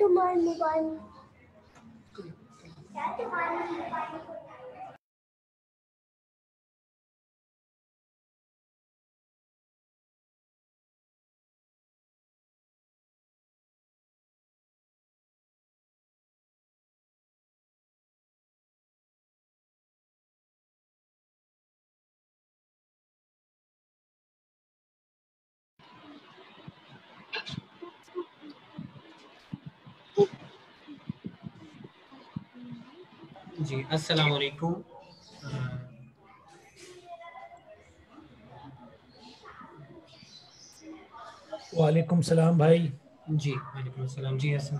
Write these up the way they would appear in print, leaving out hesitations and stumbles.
تمہارے موبائل کیا تمہارے موبائل جی السلام علیکم. وعلیکم السلام بھائی. جی وعلیکم السلام. جی حسن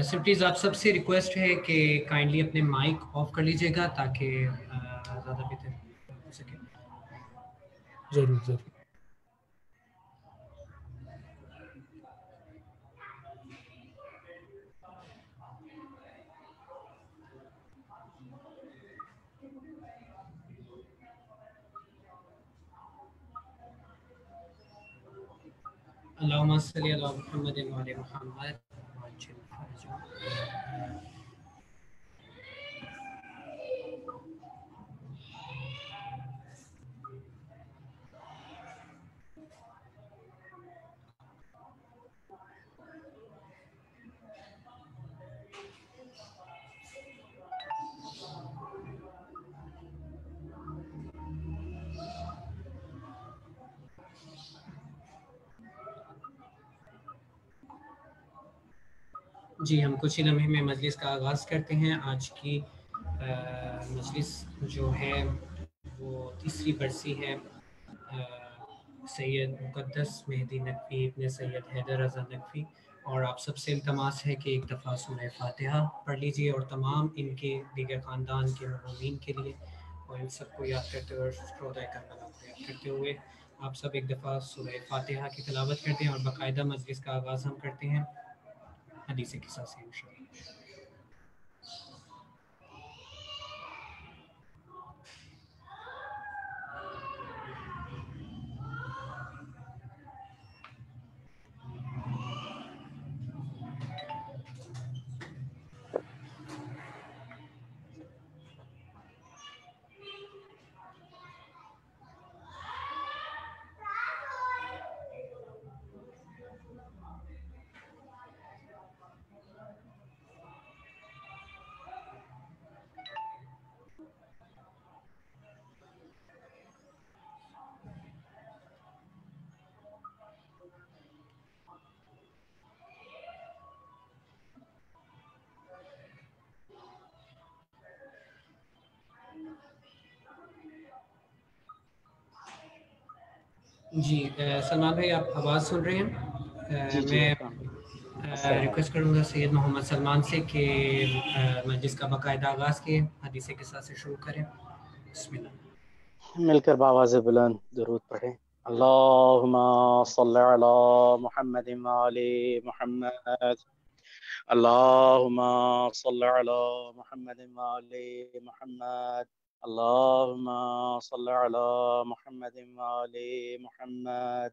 سر پلیز آپ سب سے ریکویسٹ ہے کہ کائنڈلی اپنے مائک آف کر لیجیے گا تاکہ زیادہ بہتر ہو سکے. ضرور ضرور. اللہم صلی علی محمد وعلی محمد. جی ہم کچھ ہی لمحے میں مجلس کا آغاز کرتے ہیں. آج کی مجلس جو ہے وہ تیسری برسی ہے سید مقدس مہدی نقوی ابن سید حیدر رضا نقوی، اور آپ سب سے التماس ہے کہ ایک دفعہ سورہ فاتحہ پڑھ لیجئے، اور تمام ان کے دیگر خاندان کے مرحومین کے لیے، اور ان سب کو یاد کرتے ہوئے شہدائے کربلا کو یاد کرتے ہوئے آپ سب ایک دفعہ سورہ فاتحہ کی تلاوت کرتے ہیں، اور باقاعدہ مجلس کا آغاز ہم کرتے ہیں حدیث قصہ سے انشاءاللہ. جی سلمان بھائی آپ آواز سن رہے ہیں؟ میں ریکویسٹ کروں گا سید محمد سلمان سے کہ مجلس کا باقاعدہ آغاز کیے، حدیث قصہ سے شروع کریں. بسم اللہ. مل کر بآواز بلند درود پڑھیں. اللہم صل علی محمد وعلی محمد. اللہم صل علی محمد وعلی محمد. اللہم صل علی محمد وعلی محمد.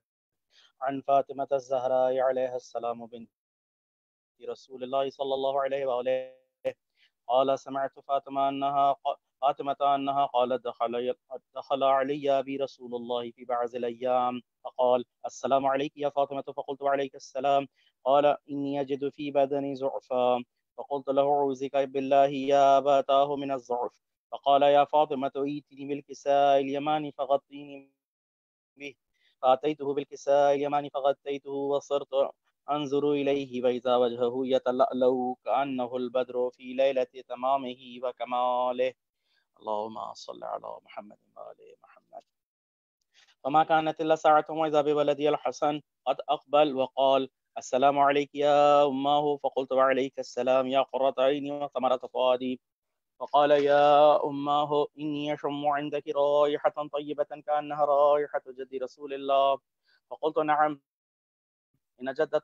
عن فاطمة الزہراء علیہ السلام بنت رسول اللہ صلی اللہ علیہ وآلہ قال سمعت فاطمة أنها قالت دخل علي أبي رسول الله في بعض الأيام فقال السلام عليك يا فاطمة، فقلت وعليك السلام. قال إني أجد في بدني ضعفا، فقلت له أعوذك بالله يا أبتاه من الضعف. فقال يا فاطمة ائتني بالكساء اليماني فغطيني به. فأتيته بالكساء اليماني فغطيته وصرت انظر إليه وإذا وجهه يتلألأ كأنه البدر في ليلة تمامه وكماله. اللهم صل على محمد وآل محمد. وما كانت إلا ساعة وإذا بولدي الحسن قد أقبل وقال السلام عليك يا أمه، فقلت وعليك السلام يا قرة عيني وثمرة فؤادي. فقال يا أمه إني أشم عندك رائحة طيبة كأنها رائحة جد رسول الله. فقلت نعم إن جدك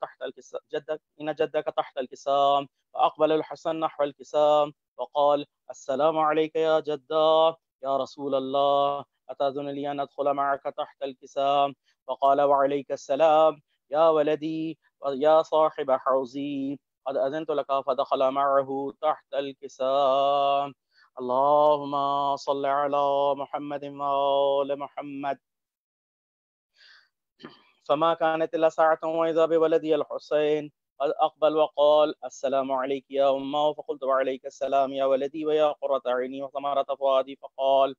تحت الكساء. فأقبل الحسن نحو الكساء وقال السلام عليك يا جدا يا رسول الله، أتأذن لي أن أدخل معك تحت الكساء؟ فقال وعليك السلام يا ولدي يا صاحب حوزي. قد أذنت لك فدخل معه تحت الكساء. اللهم صل على محمد وآل محمد. فما كانت إلا ساعة وإذا بولدي الحسين قد أقبل وقال السلام عليك يا أمه. فقلت وعليك السلام يا ولدي ويا قرة عيني وثمرة فؤادي. فقال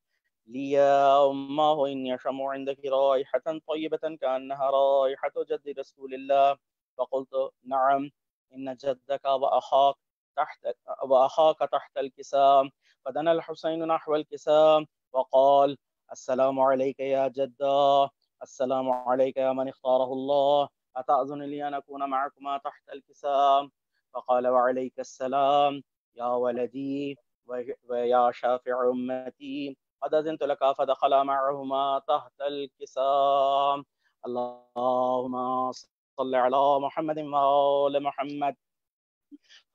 لي يا أمه إني أشم عندك رائحة طيبة كأنها رائحة جد رسول الله. فقلت نعم إن جدك وأخاك تحت الكساء. فدنا الحسين نحو الكساء وقال السلام عليك يا جدا، السلام عليك يا من اختاره الله، أتأذن لي أن أكون معكما تحت الكساء؟ فقال وعليك السلام يا ولدي ويا شافع أمتي، قد أذنت لك. فدخل معهما تحت الكساء. اللهم صل على محمد وآل محمد.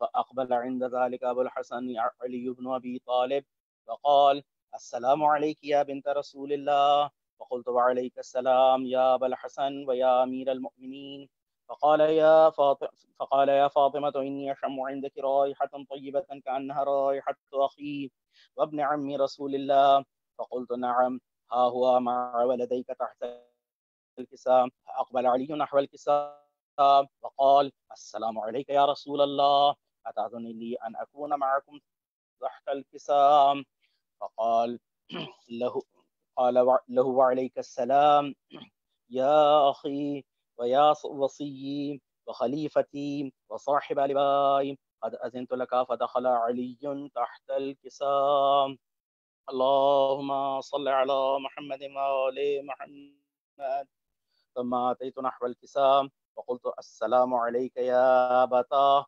فأقبل عند ذلك أبو الحسن علي بن أبي طالب فقال السلام عليك يا بنت رسول الله. فقلت وعليك السلام يا أبا الحسن ويا أمير المؤمنين. فقال يا فاطمة إني أشم عندك رائحة طيبة كأنها رائحة أخي وابن عم رسول الله. فقلت نعم، ها هو مع ولديك تحت الكساء. فأقبل علي نحو الكساء وقال السلام عليك يا رسول الله، أتأذن لي أن أكون معكم تحت الكساء؟ فقال له وعليك السلام يا أخي ويا وصي وخليفتي وصاحب لباي، قد أذنت لك. فدخل علي تحت الكساء. اللهم صل على محمد وآل محمد. ثم أتيت نحو الكساء وقلت السلام عليك يا أبتاه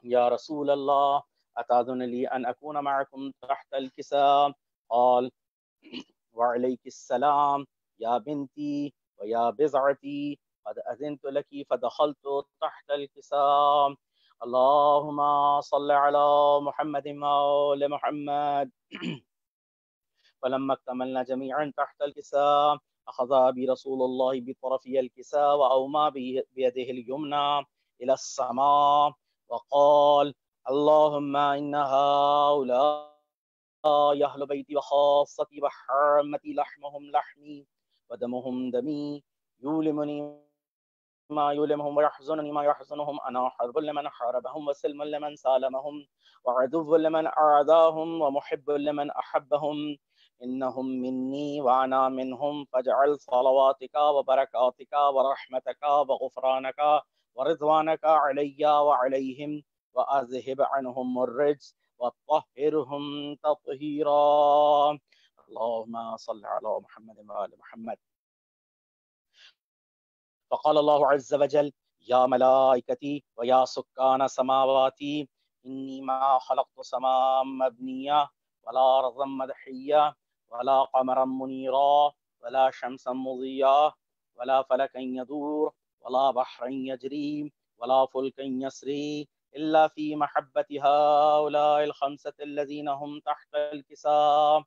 يا رسول الله، أتأذن لي أن أكون معكم تحت الكساء؟ قال وعليك السلام يا بنتي ويا بضعتي، قد أذنت لك. فدخلت تحت الكساء. اللهم صل على محمد وآل محمد. فلما اكتملنا جميعا تحت الكساء أخذ أبي رسول الله بطرفي الكساء وأومى بيده اليمنى إلى السماء وقال اللهم إن هؤلاء أهل بيتي وخاصتي وحرمتي، لحمهم لحمي ودمهم دمي، يؤلمني ما يؤلمهم ويحزنني ما يحزنهم. أنا حرب لمن حاربهم وسلم لمن سالمهم وعدو لمن أعداهم ومحب لمن أحبهم. إنهم مني وأنا منهم، فاجعل صلواتك وبركاتك ورحمتك وغفرانك ورضوانك علي وعليهم، وأذهب عنهم الرجس وطهرهم تطهيرا. اللهم صل على محمد وآل محمد. فقال الله عز وجل يا ملائكتي ويا سكان سماواتي، إني ما خلقت سماء مبنية ولا أرضا مدحية ولا قمرا منيرا ولا شمسا مضيا ولا فلكا يدور ولا بحرا يجري ولا فلكا يسري إلا في محبة هؤلاء الخمسة الذين هم تحت الكساء.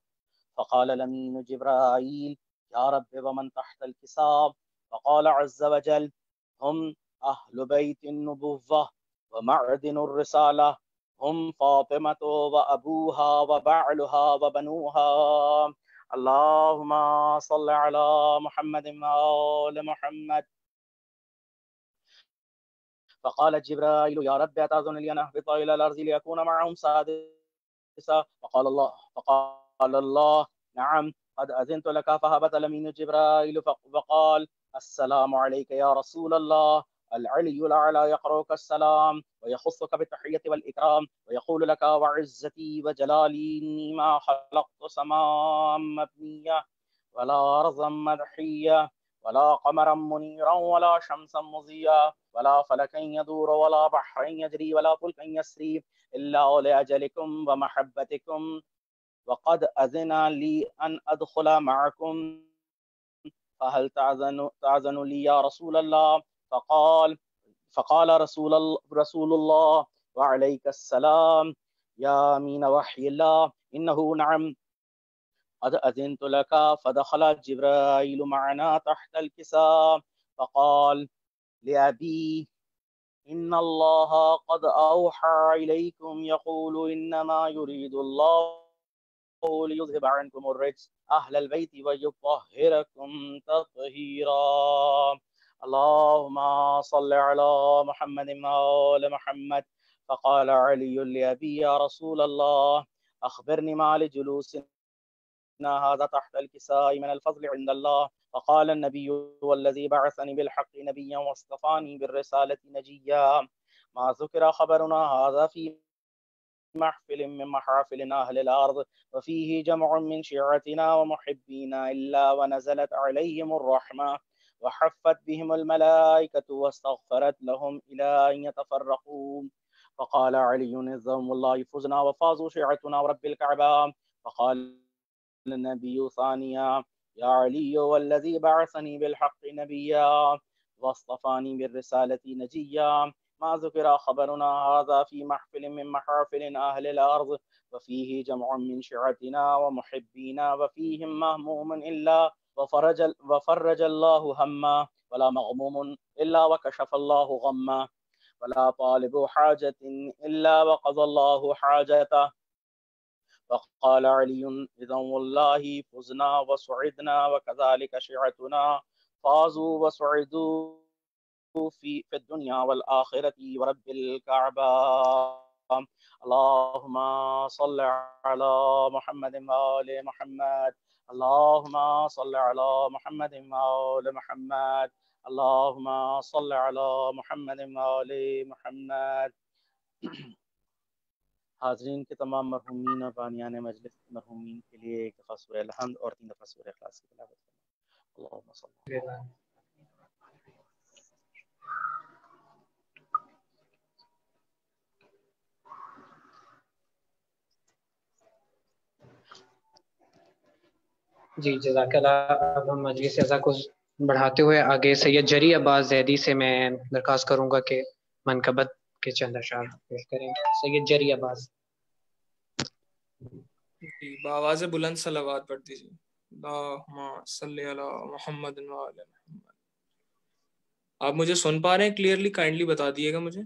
فقال الأمين جبرائيل يا رب ومن تحت الكساء؟ فقال عز وجل هم أهل بيت النبوة ومعدن الرسالة، هم فاطمة وأبوها وبعلها وبنوها. اللهم صل على محمد وآل محمد. فقال جبرائيل يا رب أتأذن لي أن أهبط إلى الأرض ليكون معهم سادسا؟ فقال الله نعم قد أذنت لك. فهبط الأمين جبرائيل وقال السلام عليك يا رسول الله، العلي الأعلى يقرأك السلام ويخصك بالتحية والإكرام ويقول لك وعزتي وجلالي إني ما خلقت سماء مبنية ولا أرضا مدحية ولا قمرا منيرا ولا شمسا مضيا ولا فلكا يدور ولا بحرا يجري ولا فلكا يسري إلا لأجلكم ومحبتكم، وقد أذن لي أن أدخل معكم، فهل تعزن لي يا رسول الله؟ فقال رسول الله وعليك السلام يا أمين وحي الله، إنه نعم قد أذنت لك. فدخل جبرائيل معنا تحت الكساء فقال لأبي إن الله قد أوحى إليكم يقول إنما يريد الله ليذهب عنكم الرجس أهل البيت ويطهركم تطهيرا اللهم صل على محمد وآل محمد. فقال علي لأبي يا رسول الله أخبرني ما لجلوسنا هذا تحت الكساء من الفضل عند الله. فقال النبي والذي بعثني بالحق نبيا واصطفاني بالرسالة نجيا ما ذكر خبرنا هذا في محفل من محافل أهل الأرض وفيه جمع من شيعتنا ومحبينا إلا ونزلت عليهم الرحمة وحفت بهم الملائكة واستغفرت لهم إلى أن يتفرقوا. فقال علي نظام الله فزنا وفازوا شيعتنا ورب الكعبة. فقال النبي ثانيا يا علي والذي بعثني بالحق نبيا واصطفاني بالرسالة نجيا ما ذكر خبرنا هذا في محفل من محافل أهل الأرض وفيه جمع من شيعتنا ومحبينا وفيهم مهموم إلا وفرج الله هما ولا مغموم إلا وكشف الله غما ولا طالب حاجة إلا وقضى الله حاجته. فقال علي إذا والله فزنا وسعدنا وكذلك شيعتنا فازوا وسعدوا في الدنيا والآخرة ورب الكعبة. اللهم صل على محمد وآل محمد. اللهم صل على محمد وآل محمد. اللهم صل على محمد وآل محمد. حاضرین کے تمام مرحومین اور بانیان مجلس مرحومین کے لیے ایک دفعہ سورہ الحمد اور 3 دفعہ سورہ اخلاص کی تلاوت کریں. اللہم صل علی جی جزاک اللہ. اب ہم مجلس اعضاء کو بڑھاتے ہوئے آگے سید جری عباس زیدی سے میں درخواست کروں گا کہ منقبت کے چند اشعار پیش کریں. سید جری عباس. جی بآواز بلند صلوات پڑھ دیجیے. اللہم صلی علی محمد و علی محمد. آپ مجھے سن پا رہے ہیں کلیئرلی؟ کائنڈلی بتا دیے گا مجھے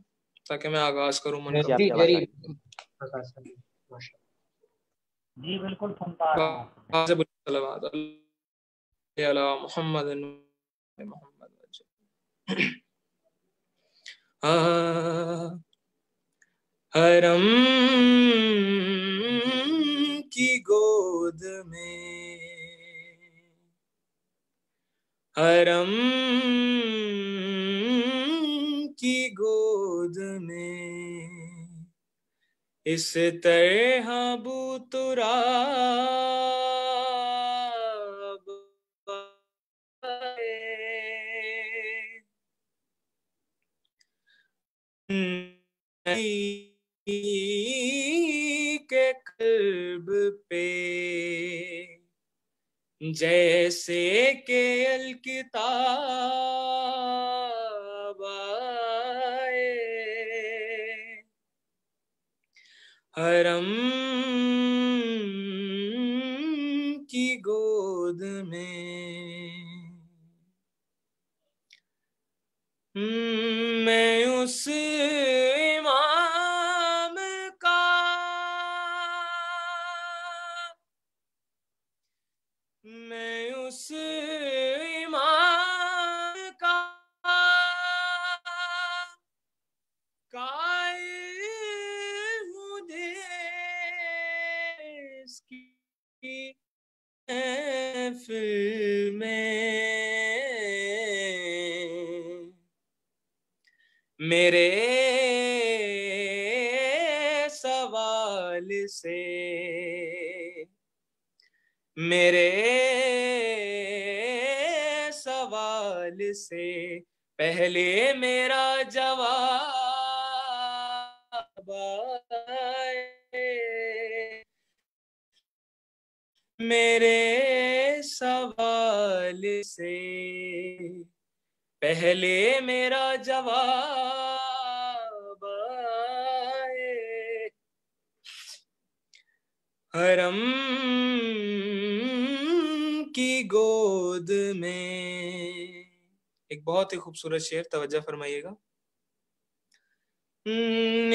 تاکہ میں آغاز کروں منقبت. جی جری جی بالکل سن پا رہا ہوں. بآواز بلند صلوات علی محمد و محمد. حرم کی گود میں حرم کی گود میں اس طرح بوتراب کے قلب پہ جیسے کہ الکتاب آئے. حرم کی گود میں میں اس امام کا قائل ہوں جس کی محفل میں میرے سوال سے پہلے میرا جواب آئے. میرے سوال سے پہلے میرا جواب آئے. حرم کی گود میں. ایک بہت ہی خوبصورت شعر، توجہ فرمائیے گا.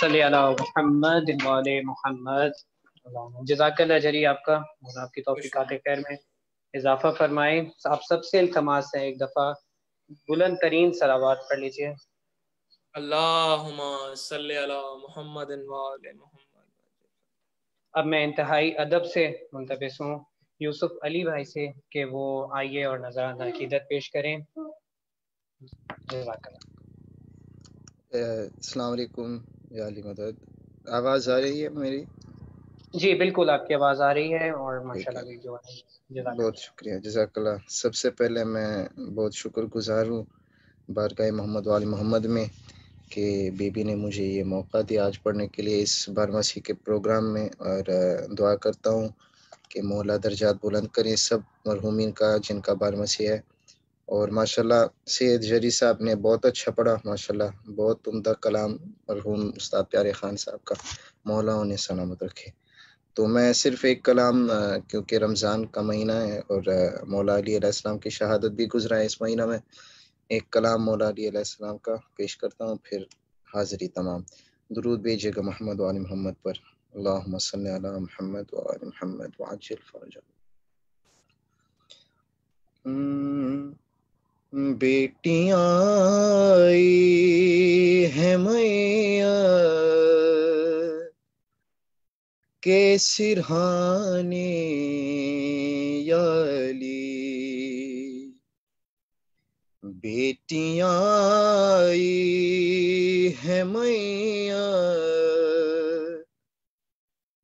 صلی علی محمد وعلی محمد۔ جزاک اللہ جری آپ کا، اور آپ کی توفیقات خیر میں اضافہ فرمائیں۔ آپ سب سے التماس ہے ایک دفعہ بلند ترین صلوات پڑھ لیجئے۔ اللہم صلی علی محمد وعلی محمد۔ اب میں انتہائی ادب سے ملتمس ہوں یوسف علی بھائی سے کہ وہ آئیے اور نذرانہ عقیدت پیش کریں۔ جزاک اللہ۔ السلام علیکم یا علی مدد، آواز آ رہی ہے میری؟ جی بالکل آپ کی آواز آ رہی ہے، اور ماشاءاللہ بھی جو ہے جزاک بہت شکریہ، جزاک اللہ۔ سب سے پہلے میں بہت شکر گزار ہوں بارگاہ محمد وعلی محمد میں کہ بی بی نے مجھے یہ موقع دیا آج پڑھنے کے لیے اس بارہمسی کے پروگرام میں، اور دعا کرتا ہوں کہ مولا درجات بلند کریں سب مرحومین کا جن کا بارہمسی ہے۔ اور ماشاءاللہ سید جری صاحب نے بہت اچھا پڑھا، ماشاءاللہ بہت عمدہ کلام مرحوم استاد پیارے خان صاحب کا، مولا انہیں سلامت رکھے۔ تو میں صرف ایک کلام، کیونکہ رمضان کا مہینہ ہے اور مولا علی علیہ السلام کی شہادت بھی گزرا ہے اس مہینہ میں، ایک کلام مولا علی علیہ السلام کا پیش کرتا ہوں، پھر حاضری تمام۔ درود بھیجیے گا محمد و آل محمد پر۔ اللہم صلی علی محمد و آل محمد وعجل فرجہ۔ بیٹیاں آئی ہیں میاں کے سرہانے یا علی، بیٹیاں آئی ہیں میاں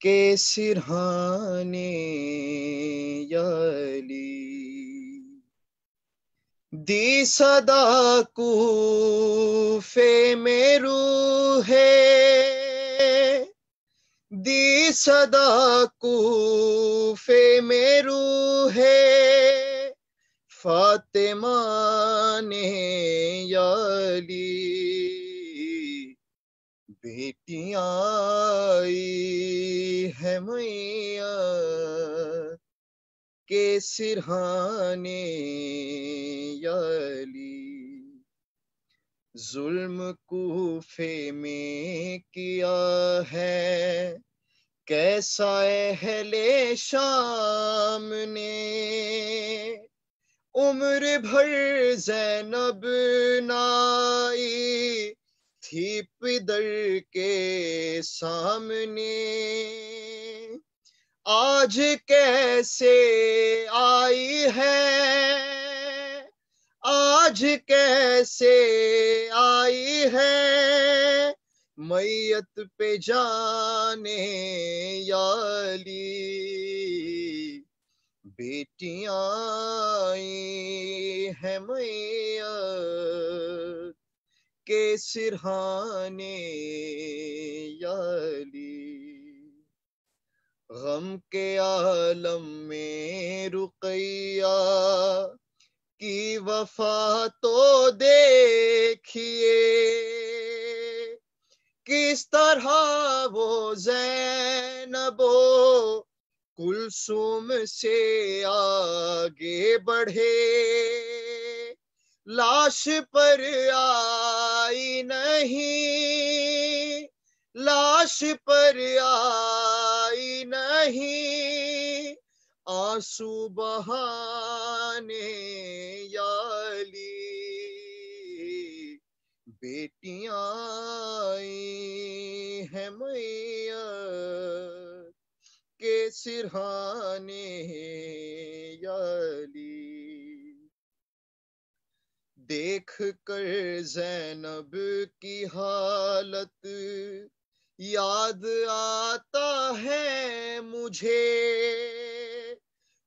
کے سرہانے یا علی، دی صدا کوفے میں روح دی صدا کوفے میں روح فاطمہ نے یا علی، بیٹیاں آئی ہیں میاں کے سرہانے یا علی، ظلم کوفے میں کیا ہے کیسا اہل شام نے، عمر بھر زینب نائی تھی پدر کے سامنے، آج کیسے آئی ہے آج کیسے آئی ہے میت پہ جانے یا علی، بیٹیاں آئی ہیں میت کے سرہانے یا علی، غم کے عالم میں رقیہ کی وفا تو دیکھیے، کس طرح وہ زینب و کلثوم سے آگے بڑھے، لاش پر آئی نہیں، لاش پر آئی نہیں، آنسو بہانے یا علی، بیٹیاں آئی ہیں میت کے سرہانے یا علی، دیکھ کر زینب کی حالت یاد آتا ہے مجھے،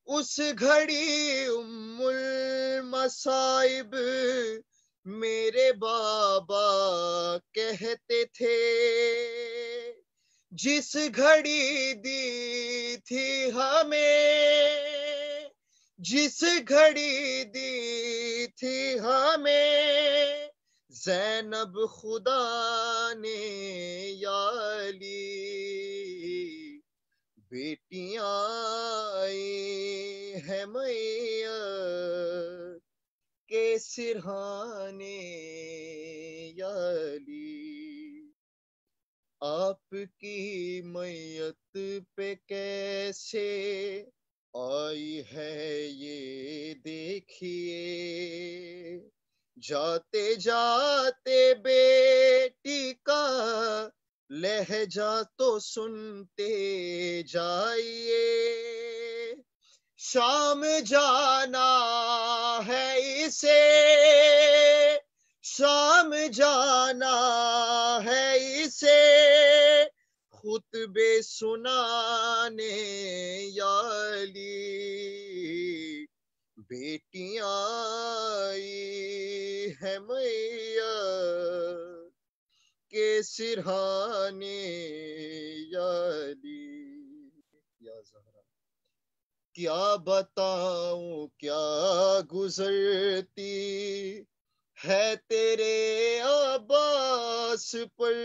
اس گھڑی ام المصائب میرے بابا کہتے تھے، جس گھڑی دی تھی ہمیں، جس گھڑی دی تھی ہمیں زینب خدا نے یا علی، بیٹیاں آئی ہیں میت کے سرہانے یا علی، آپ کی میت پہ کیسے آئی ہے یہ دیکھیے، جاتے جاتے بیٹی کا لہجہ تو سنتے جائیے، شام جانا ہے اسے، شام جانا ہے اسے، خطبے سنانے یا علی، بیٹیاں آئی ہیں میت کے سرہانے یا علی، یا زہرا کیا بتاؤں کیا گزرتی ہے تیرے عباس پر،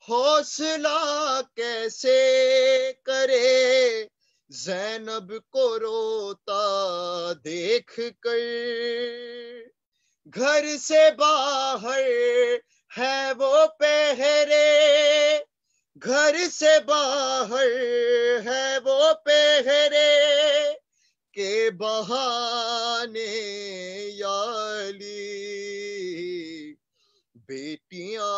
حوصلہ کیسے کرے زینب کو روتا دیکھ کر، گھر سے باہر ہے وہ پہرے، گھر سے باہر ہے وہ پہرے کے بہانے یا علی، بیٹیاں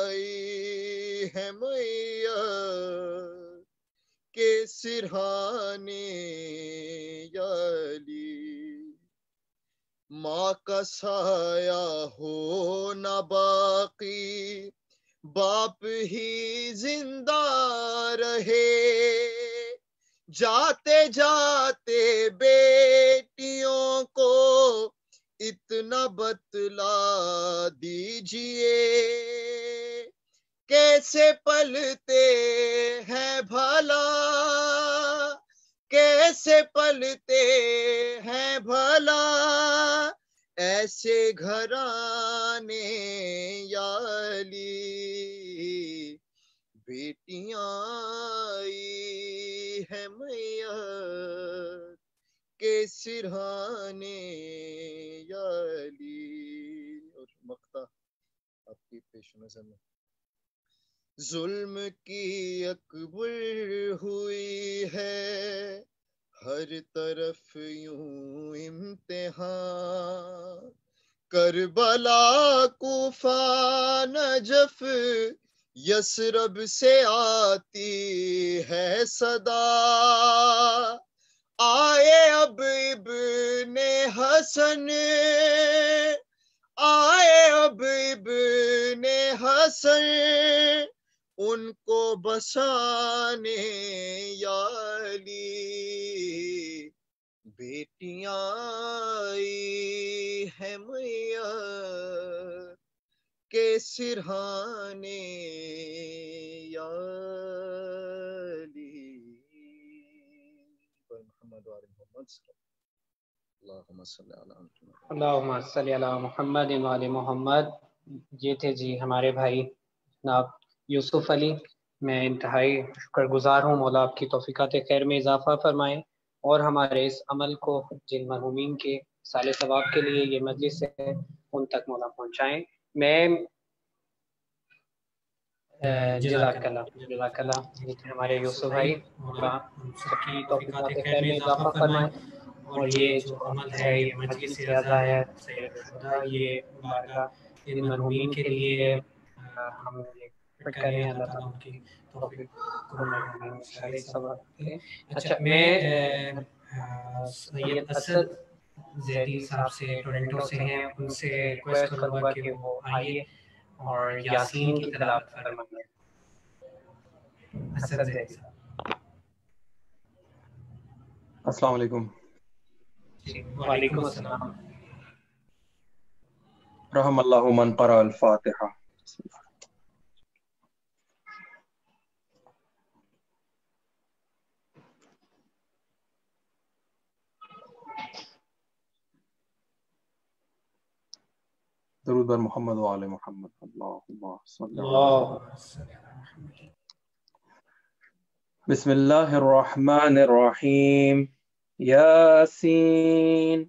آئی ہیں میت کے سرہانے یا علی، ماں کا سایہ ہو نہ باقی باپ ہی زندہ رہے، جاتے جاتے بیٹیوں کو اتنا بتلا دیجئے، کیسے پلتے ہیں بھلا، کیسے پلتے ہیں بھلا ایسے گھرانے یا علی، بیٹیاں آئی ہیں میت کے سرہانے یا علی، اور مقطع آپ کی پیش نظر میں، ظلم کی اکبر ہوئی ہے ہر طرف یوں امتحان، کربلا کوفہ نجف یثرب سے آتی ہے صدا، آئے اب ابن حسن، آئے اب ابن حسن ان کو بسانے یا علی بیٹیاں آئی ہے میاں کے سرہانے یا علی محمد وآل محمد اللہم صلی علی محمد اللہم صلی علی محمد وآل محمد. یہ تھے جی ہمارے بھائی جناب یوسف علی. میں انتہائی شکر گزار ہوں، مولا آپ کی توفیقات خیر میں اضافہ فرمائیں اور ہمارے اس عمل کو جن مرحومین کے سال ثواب کے لیے یہ مجلس ہے ان تک مولا پہنچائیں. میں جزاک اللہ. یہ تھے ہمارے یوسف بھائی، مولا ہم سب کی توفیقات خیر میں اضافہ فرمائیں. اور یہ جو عمل ہے، یہ مجلس رضا ہے سید الشہداء، یہ بارگاہ ان مرحومین کے لیے ہم یہ کریں. اللہ تعالیٰ ان کی توفیق کو مرحومین شاہد ثواب دے. اچھا، میں سید اسد زیدی صاحب سے ٹورنٹو سے ہیں، ان سے ریکویسٹ کروں گا کہ وہ آئیے اور یاسین کی تلاوت فرمائیں. اسد زیدی صاحب. السلام علیکم. وعلیکم السلام. رحم اللہ من قرأ الفاتحہ. درود بر محمد و آل محمد. اللہم صلی علی. بسم اللہ الرحمن الرحیم. یاسین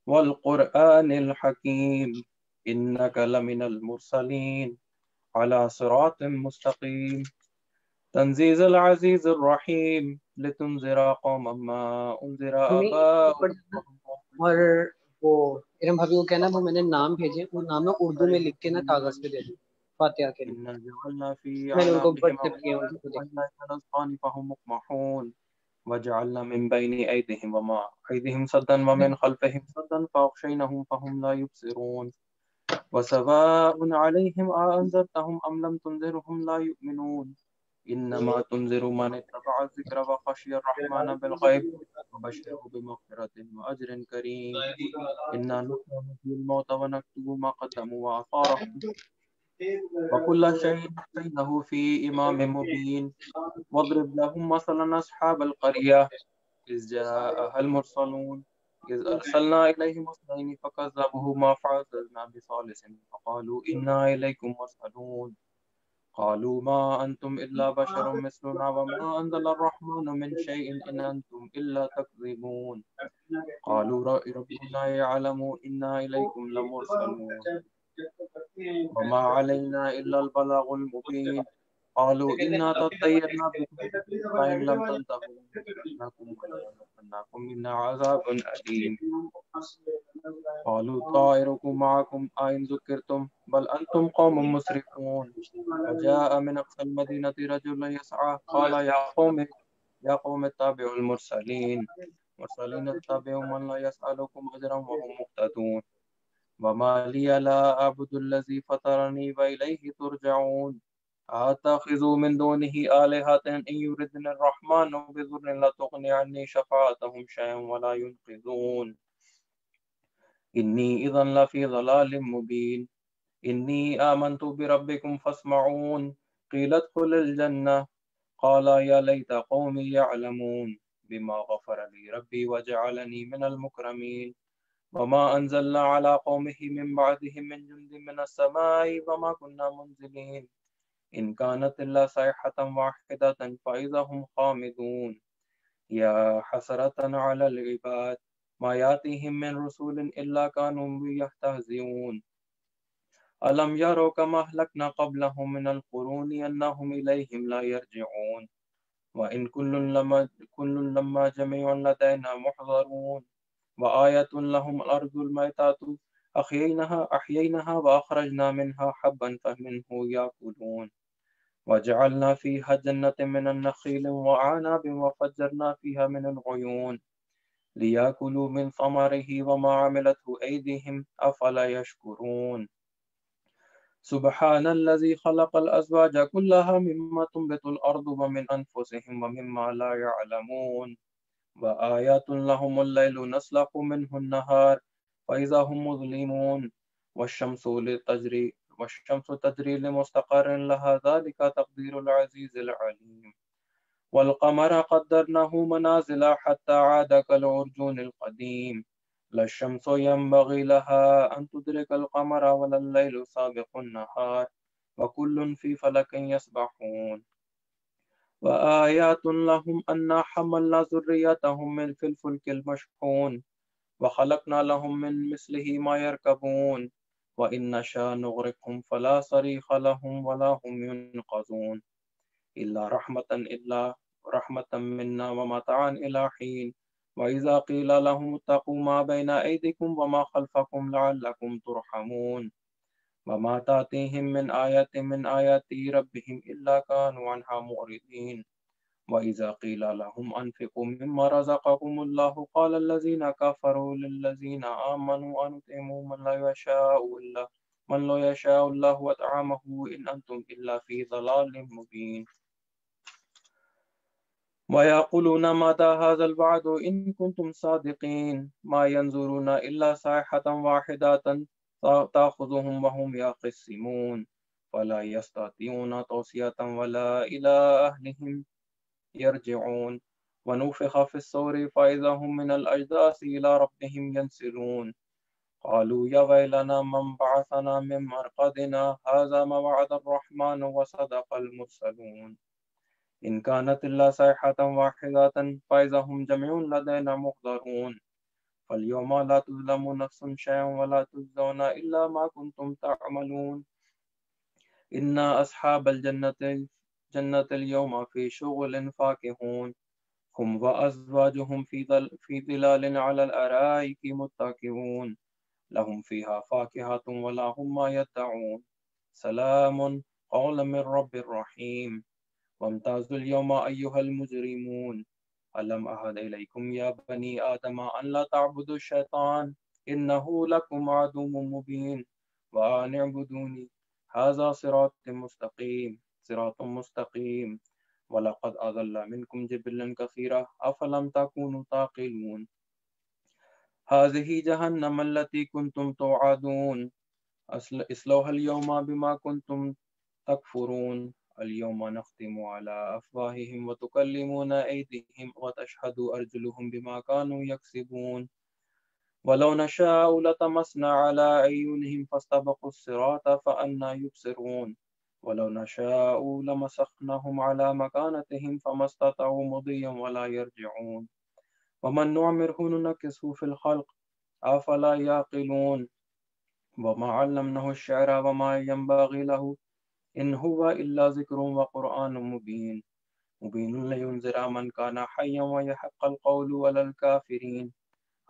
والقرآن الحکیم انک لمن المرسلین علی صراط مستقیم تنزیل العزیز الرحیم لتنذر قوما ما انذر آباؤہم. اور وہ ارم بھابی کو کہنا وہ میں نے نام بھیجے، وہ نام میں اردو میں لکھ کے نا کاغذ پہ دے دوں فاتحہ کے لیے. میں نے ان کو WhatsApp کیا ان کو فهم مقمحون وجعلنا من بين أيديهم وما أيديهم سدا ومن خلفهم سدا فأغشيناهم فهم لا يبصرون وسواء عليهم أأنذرتهم أم لم تنذرهم لا يؤمنون إنما تنذر من اتبع الذكر وخشي الرحمن بالغيب وبشره بمغفرة وأجر كريم. إنا نحن نحيي الموتى ونكتب ما قدموا وآثارهم وكل شيء أحصيناه في إمام مبين. واضرب لهم مثلا أصحاب القرية إذ جاءها المرسلون إذ أرسلنا إليهم اثنين فكذبوهما فعززنا بثالث فقالوا إنا إليكم مرسلون قالوا ما أنتم إلا بشر مثلنا وما أنزل الرحمن من شيء إن أنتم إلا تكذبون قالوا ربنا يعلم إنا إليكم لمرسلون وما علينا إلا البلاغ المبين قالوا إنا تطيرنا بكم فإن لم تنتهوا لنمسكنكم منا عذاب أليم قالوا طائركم معكم أئن ذكرتم بل أنتم قوم مسرفون وجاء من أقصى المدينة رجل يسعى قال يا قوم اتبعوا المرسلين اتبعوا من لا يسألكم أجرا وهم مهتدون وما لي لا أعبد الذي فطرني وإليه ترجعون أتخذوا من دونه آلهة إن يردن الرحمن بضر لا تغني عني شفاعتهم شيئا ولا ينقذون إني إذا لفي ضلال مبين إني آمنت بربكم فاسمعون قيل ادخل الجنة قال يا ليت قومي يعلمون بما غفر لي ربي وجعلني من المكرمين وما أنزلنا على قومه من بعدهم من جند من السماء وما كنا منزلين إن كانت إلا صيحة واحدة فإذا هم خامدون يا حسرة على العباد ما يأتيهم من رسول إلا كانوا يستهزئون ألم يروا كما أهلكنا قبلهم من القرون أنهم إليهم لا يرجعون وإن كل لما جميع لدينا محضرون وآية لهم الأرض الميتة أحييناها وأخرجنا منها حبا فمنه يأكلون وجعلنا فيها جنة من النخيل وأعناب وفجرنا فيها من العيون ليأكلوا من ثمره وما عملته أيديهم أفلا يشكرون سبحان الذي خلق الأزواج كلها مما تنبت الأرض ومن أنفسهم ومما لا يعلمون وآيات لهم الليل نسلخ منه النهار فإذا هم مظلمون والشمس تجري لمستقر لها ذلك تقدير العزيز العليم والقمر قدرناه منازل حتى عاد كالعرجون القديم لا الشمس ينبغي لها أن تدرك القمر ولا الليل سابق النهار وكل في فلك يسبحون وآيات لهم أنا حملنا ذريتهم في الفلك المشحون وخلقنا لهم من مثله ما يركبون وإن نشاء نغرقهم فلا صريخ لهم ولا هم ينقذون إلا رحمة منا ومتاعا إلى حين وإذا قيل لهم اتقوا ما بين أيديكم وما خلفكم لعلكم ترحمون وما تأتيهم من آية من آيات ربهم إلا كانوا عنها معرضين وإذا قيل لهم أنفقوا مما رزقكم الله قال الذين كفروا للذين آمنوا أنطعم من لا يشاء الله وطعامه إن أنتم إلا في ضلال مبين ويقولون متى هذا الوعد إن كنتم صادقين ما ينظرون إلا صيحة واحدة تأخذهم وهم يخصمون فلا يستطيعون توصية ولا إلى أهلهم يرجعون ونفخ في الصور فإذا هم من الأجداث إلى ربهم ينسلون قالوا يا ويلنا من بعثنا من مرقدنا هذا ما وعد الرحمن وصدق المرسلون إن كانت إلا صيحة واحدة فإذا هم جميع لدينا محضرون فاليوم لا تظلم نفس شيئا ولا تجزون إلا ما كنتم تعملون إن أصحاب الجنة اليوم في شغل فاكهون هم وأزواجهم في ظلال على الأرائك متكئون لهم فيها فاكهة ولا هم ما يدعون سلام قولا من رب رحيم وامتازوا اليوم أيها المجرمون ألم أعهد إليكم يا بني آدم أن لا تعبدوا الشيطان إنه لكم عدو مبين وأن اعبدوني هذا صراط مستقيم ولقد أضل منكم جبلا كثيرا أفلم تكونوا تعقلون هذه جهنم التي كنتم توعدون اصلوها اليوم بما كنتم تكفرون اليوم نختم على أفواههم وتكلمنا أيديهم وتشهد أرجلهم بما كانوا يكسبون ولو نشاء لطمسنا على أعينهم فاستبقوا الصراط فأنى يبصرون ولو نشاء لمسخناهم على مكانتهم فما استطاعوا مضيا ولا يرجعون ومن نعمره ننكسه في الخلق أفلا يعقلون وما علمناه الشعر وما ينبغي له إن هو إلا ذكر وقرآن مبين لينذر من كان حيا ويحق القول على الكافرين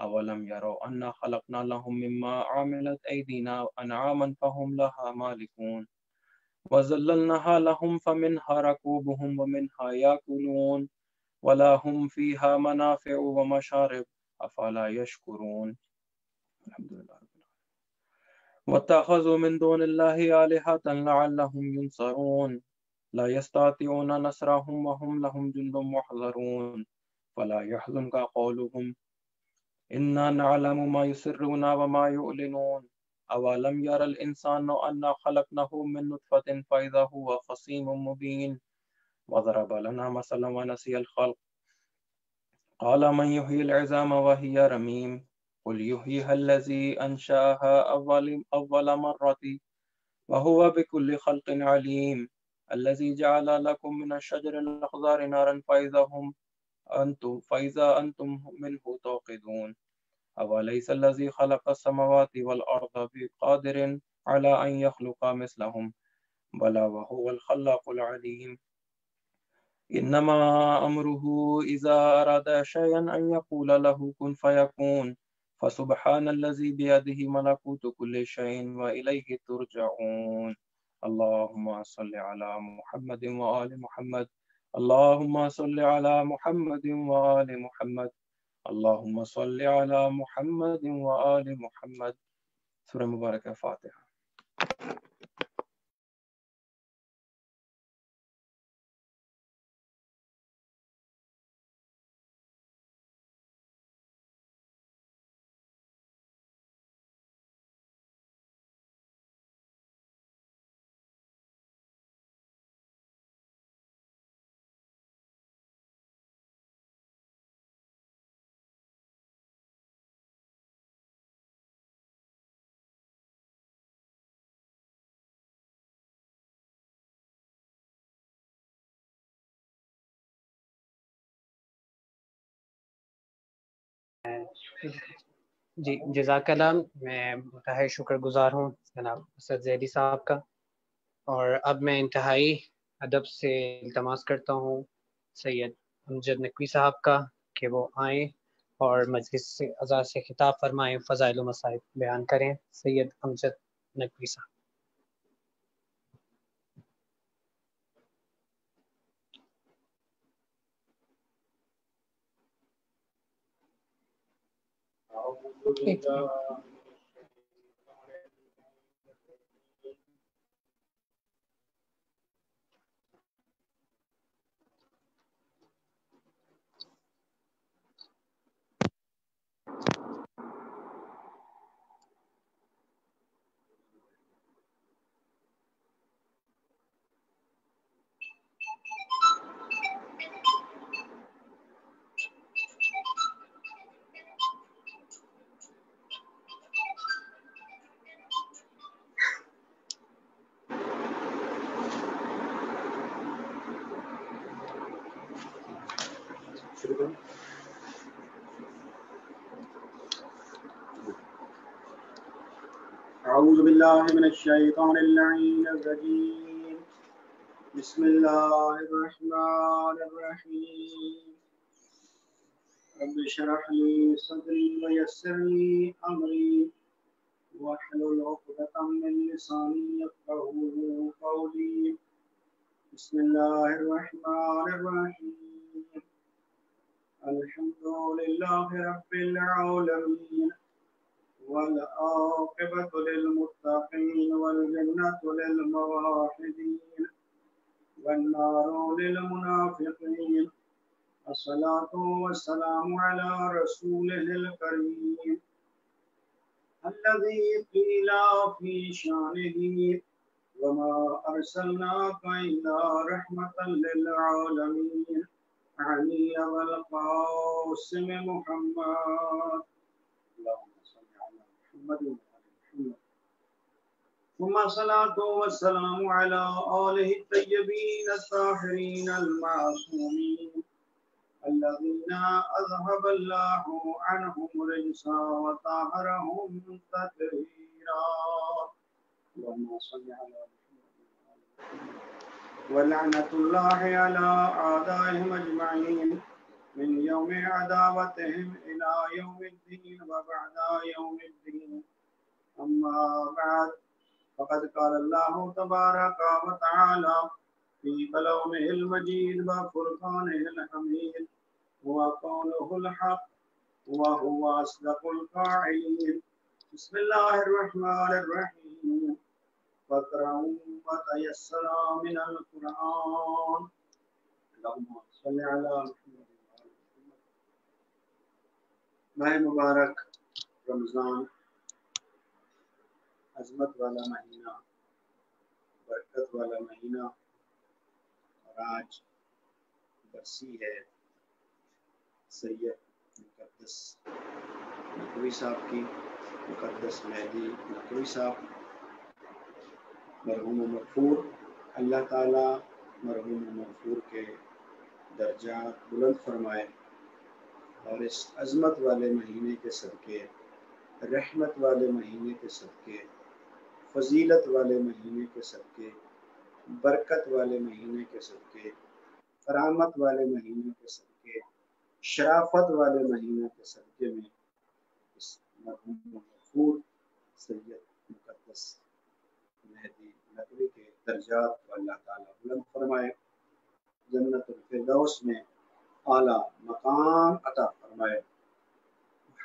أولم يروا أنا خلقنا لهم مما عملت أيدينا أنعاما فهم لها مالكون وذللناها لهم فمنها ركوبهم ومنها يأكلون ولهم فيها منافع ومشارب أفلا يشكرون الحمد لله واتخذوا من دون الله آلهة لعلهم ينصرون لا يستطيعون نصرهم وهم لهم جند محضرون فلا يحزنك قولهم إنا نعلم ما يسرون وما يعلنون أولم يرى الإنسان أنا خلقناه من نطفة فإذا هو خصيم مبين وضرب لنا مثلا ونسي الخلق قال من يحيي العظام وهي رميم قل يحييها الذي أنشأها أول مرة وهو بكل خلق عليم الذي جعل لكم من الشجر الأخضر نارا فإذا أنتم منه توقدون أوليس الذي خلق السماوات والأرض بقادر على أن يخلق مثلهم بلى وهو الخلاق العليم إنما أمره إذا أراد شيئا أن يقول له كن فيكون فسبحان الذي بيده ملكوت كل شيء وإليه ترجعون اللهم صل على محمد وآل محمد اللهم صل على محمد وآل محمد اللهم صل على محمد وآل محمد. سورہ مبارکہ فاتحہ. جی جزاک اللہ. میں انتہائی شکر گزار ہوں جناب اسد زیدی صاحب کا، اور اب میں انتہائی ادب سے التماس کرتا ہوں سید امجد نقوی صاحب کا کہ وہ آئیں اور مجلس سے اعضاء سے خطاب فرمائیں، فضائل و مصائب بیان کریں. سید امجد نقوی صاحب. أعوذ بالله من الشيطان اللعين الرجيم. بسم الله الرحمن الرحيم. رب اشرح لي صدري ويسر لي أمري واحلل عقدة من لساني يفقهوا قولي. بسم الله الرحمن الرحيم. الحمد لله رب العالمين والعاقبة للمتقين والجنة للموحدين والنار للمنافقين. الصلاة والسلام على رسوله الكريم الذي قيل في شانه وما أرسلناك إلا رحمة للعالمين علي والقاسم محمد. ثم الصلاة والسلام على آله الطيبين الطاهرين المعصومين الذين أذهب الله عنهم الرجس وطهرهم تطهيرا. اللهم صل على محمد. ولعنة الله على أعدائهم أجمعين من يوم عداوتهم إلى يوم الدين وبعد يوم الدين. أما بعد، فقد قال الله تبارك وتعالى في كلامه المجيد وفرقانه الحميد وقوله الحق وهو أصدق القائلين. بسم الله الرحمن الرحيم. فاقرؤوا ما تيسر من القرآن. اللهم صل على محمد. ماہ مبارک رمضان عظمت والا مہینہ، برکت والا مہینہ، اور آج برسی ہے سید مقدس نقوی صاحب کی، مقدس مہدی نقوی صاحب مرحوم و مغفور. اللہ تعالیٰ مرحوم و مغفور کے درجات بلند فرمائے، اور اس عظمت والے مہینے کے صدقے، رحمت والے مہینے کے صدقے، فضیلت والے مہینے کے صدقے، برکت والے مہینے کے صدقے، کرامت والے مہینے کے صدقے، شرافت والے مہینے کے صدقے میں اس مرحوم مغفور سید مقدس مہدی نقوی کے درجات کو اللہ تعالیٰ بلند فرمائے، جنت الفردوس میں اعلیٰ مقام عطا فرمائے.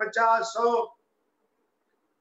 50 100।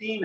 3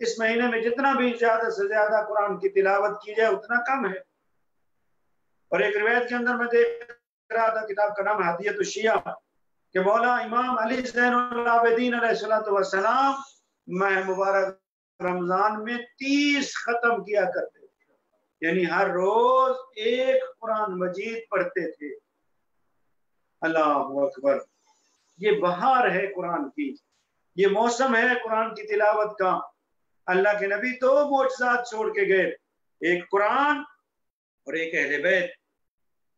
اس مہینے میں جتنا بھی زیادہ سے زیادہ قرآن کی تلاوت کی جائے اتنا کم ہے. اور ایک روایت کے اندر میں دیکھ رہا تھا، کتاب کا نام ہدیۃ الشیعہ، کہ مولا امام علی زین العابدین علیہ السلام ماہ مبارک رمضان میں 30 ختم کیا کرتے تھے، یعنی ہر روز ایک قرآن مجید پڑھتے تھے. اللہ اکبر. یہ بہار ہے قرآن کی، یہ موسم ہے قرآن کی تلاوت کا. اللہ کے نبی 2 معجزات چھوڑ کے گئے، ایک قرآن اور ایک اہل بیت.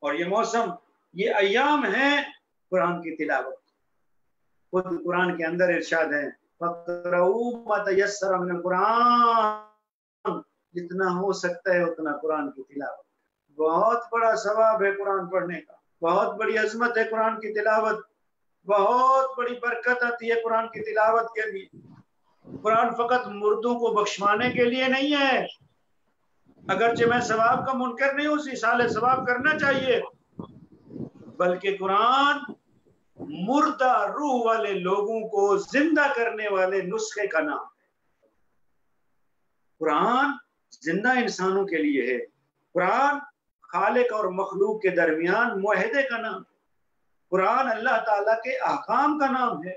اور یہ موسم، یہ ایام ہیں قرآن کی تلاوت. خود قرآن کے اندر ارشاد ہے فَقْرَؤُوا مَا تَيَسَّرَ مِنَ الْقُرْآنِ، جتنا ہو سکتا ہے اتنا قرآن کی تلاوت. بہت بڑا ثواب ہے قرآن پڑھنے کا، بہت بڑی عظمت ہے قرآن کی تلاوت، بہت بڑی برکت آتی ہے قرآن کی تلاوت کے لیے. قرآن فقط مردوں کو بخشوانے کے لیے نہیں ہے، اگرچہ میں ثواب کا منکر نہیں ہوں، اصال ثواب کرنا چاہیے، بلکہ قرآن مردہ روح والے لوگوں کو زندہ کرنے والے نسخے کا نام ہے. قرآن زندہ انسانوں کے لیے ہے. قرآن خالق اور مخلوق کے درمیان معاہدے کا نام ہے. قرآن اللہ تعالیٰ کے احکام کا نام ہے.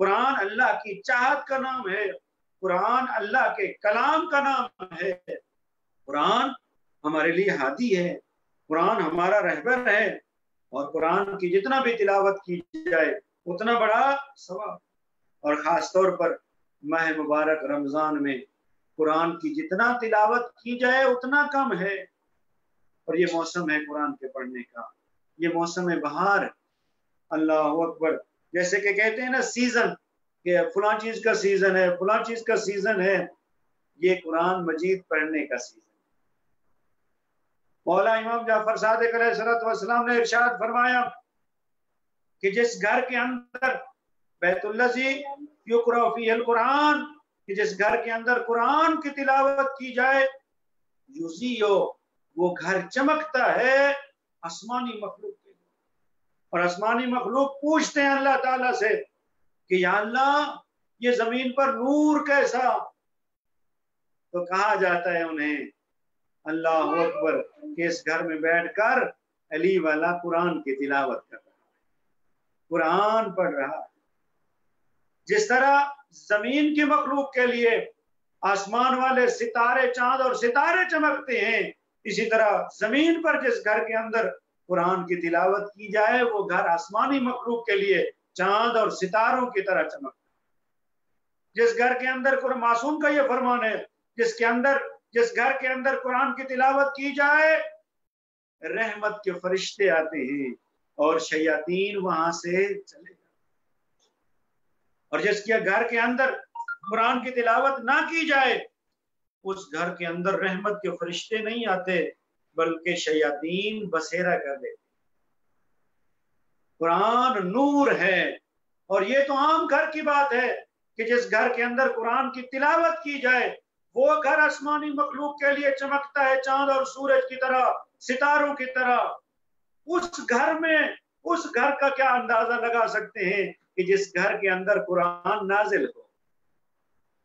قرآن اللہ کی چاہت کا نام ہے. قرآن اللہ کے کلام کا نام ہے. قرآن ہمارے لیے ہادی ہے، قرآن ہمارا رہبر ہے، اور قرآن کی جتنا بھی تلاوت کی جائے اتنا بڑا ثواب. اور خاص طور پر ماہ مبارک رمضان میں قرآن کی جتنا تلاوت کی جائے اتنا کم ہے. اور یہ موسم ہے قرآن کے پڑھنے کا، یہ موسم بہار. اللہ اکبر. جیسے کہ کہتے ہیں نا سیزن، کہ فلاں چیز کا سیزن ہے، فلاں چیز کا سیزن ہے، یہ قرآن مجید پڑھنے کا سیزن. مولا امام جعفر صادق علیہ السلام نے ارشاد فرمایا کہ جس گھر کے اندر بیت الذی یقرأ فیہ القرآن، کہ جس گھر کے اندر قرآن کی تلاوت کی جائے، یضیء، وہ گھر چمکتا ہے آسمانی مخلوق کے لیے. اور آسمانی مخلوق پوچھتے ہیں اللہ تعالیٰ سے کہ یا اللہ یہ زمین پر نور کیسا؟ تو کہا جاتا ہے انہیں اللہ اکبر کہ اس گھر میں بیٹھ کر علی والا قرآن کی تلاوت کر رہا ہے، قرآن پڑھ رہا ہے. جس طرح زمین کی مخلوق کے لیے آسمان والے ستارے، چاند اور ستارے چمکتے ہیں، اسی طرح زمین پر جس گھر کے اندر قرآن کی تلاوت کی جائے وہ گھر آسمانی مخلوق کے لیے چاند اور ستاروں کی طرح چمکتا ہے. جس گھر کے اندر قرآن، معصوم کا یہ فرمان ہے، جس گھر کے اندر قرآن کی تلاوت کی جائے رحمت کے فرشتے آتے ہیں اور شیاطین وہاں سے چلے جاتے. اور جس کے گھر کے اندر قرآن کی تلاوت نہ کی جائے اس گھر کے اندر رحمت کے فرشتے نہیں آتے بلکہ شیاطین بسیرا کر دیتے. قرآن نور ہے. اور یہ تو عام گھر کی بات ہے کہ جس گھر کے اندر قرآن کی تلاوت کی جائے وہ گھر آسمانی مخلوق کے لیے چمکتا ہے چاند اور سورج کی طرح، ستاروں کی طرح. اس گھر کا کیا اندازہ لگا سکتے ہیں کہ جس گھر کے اندر قرآن نازل ہو.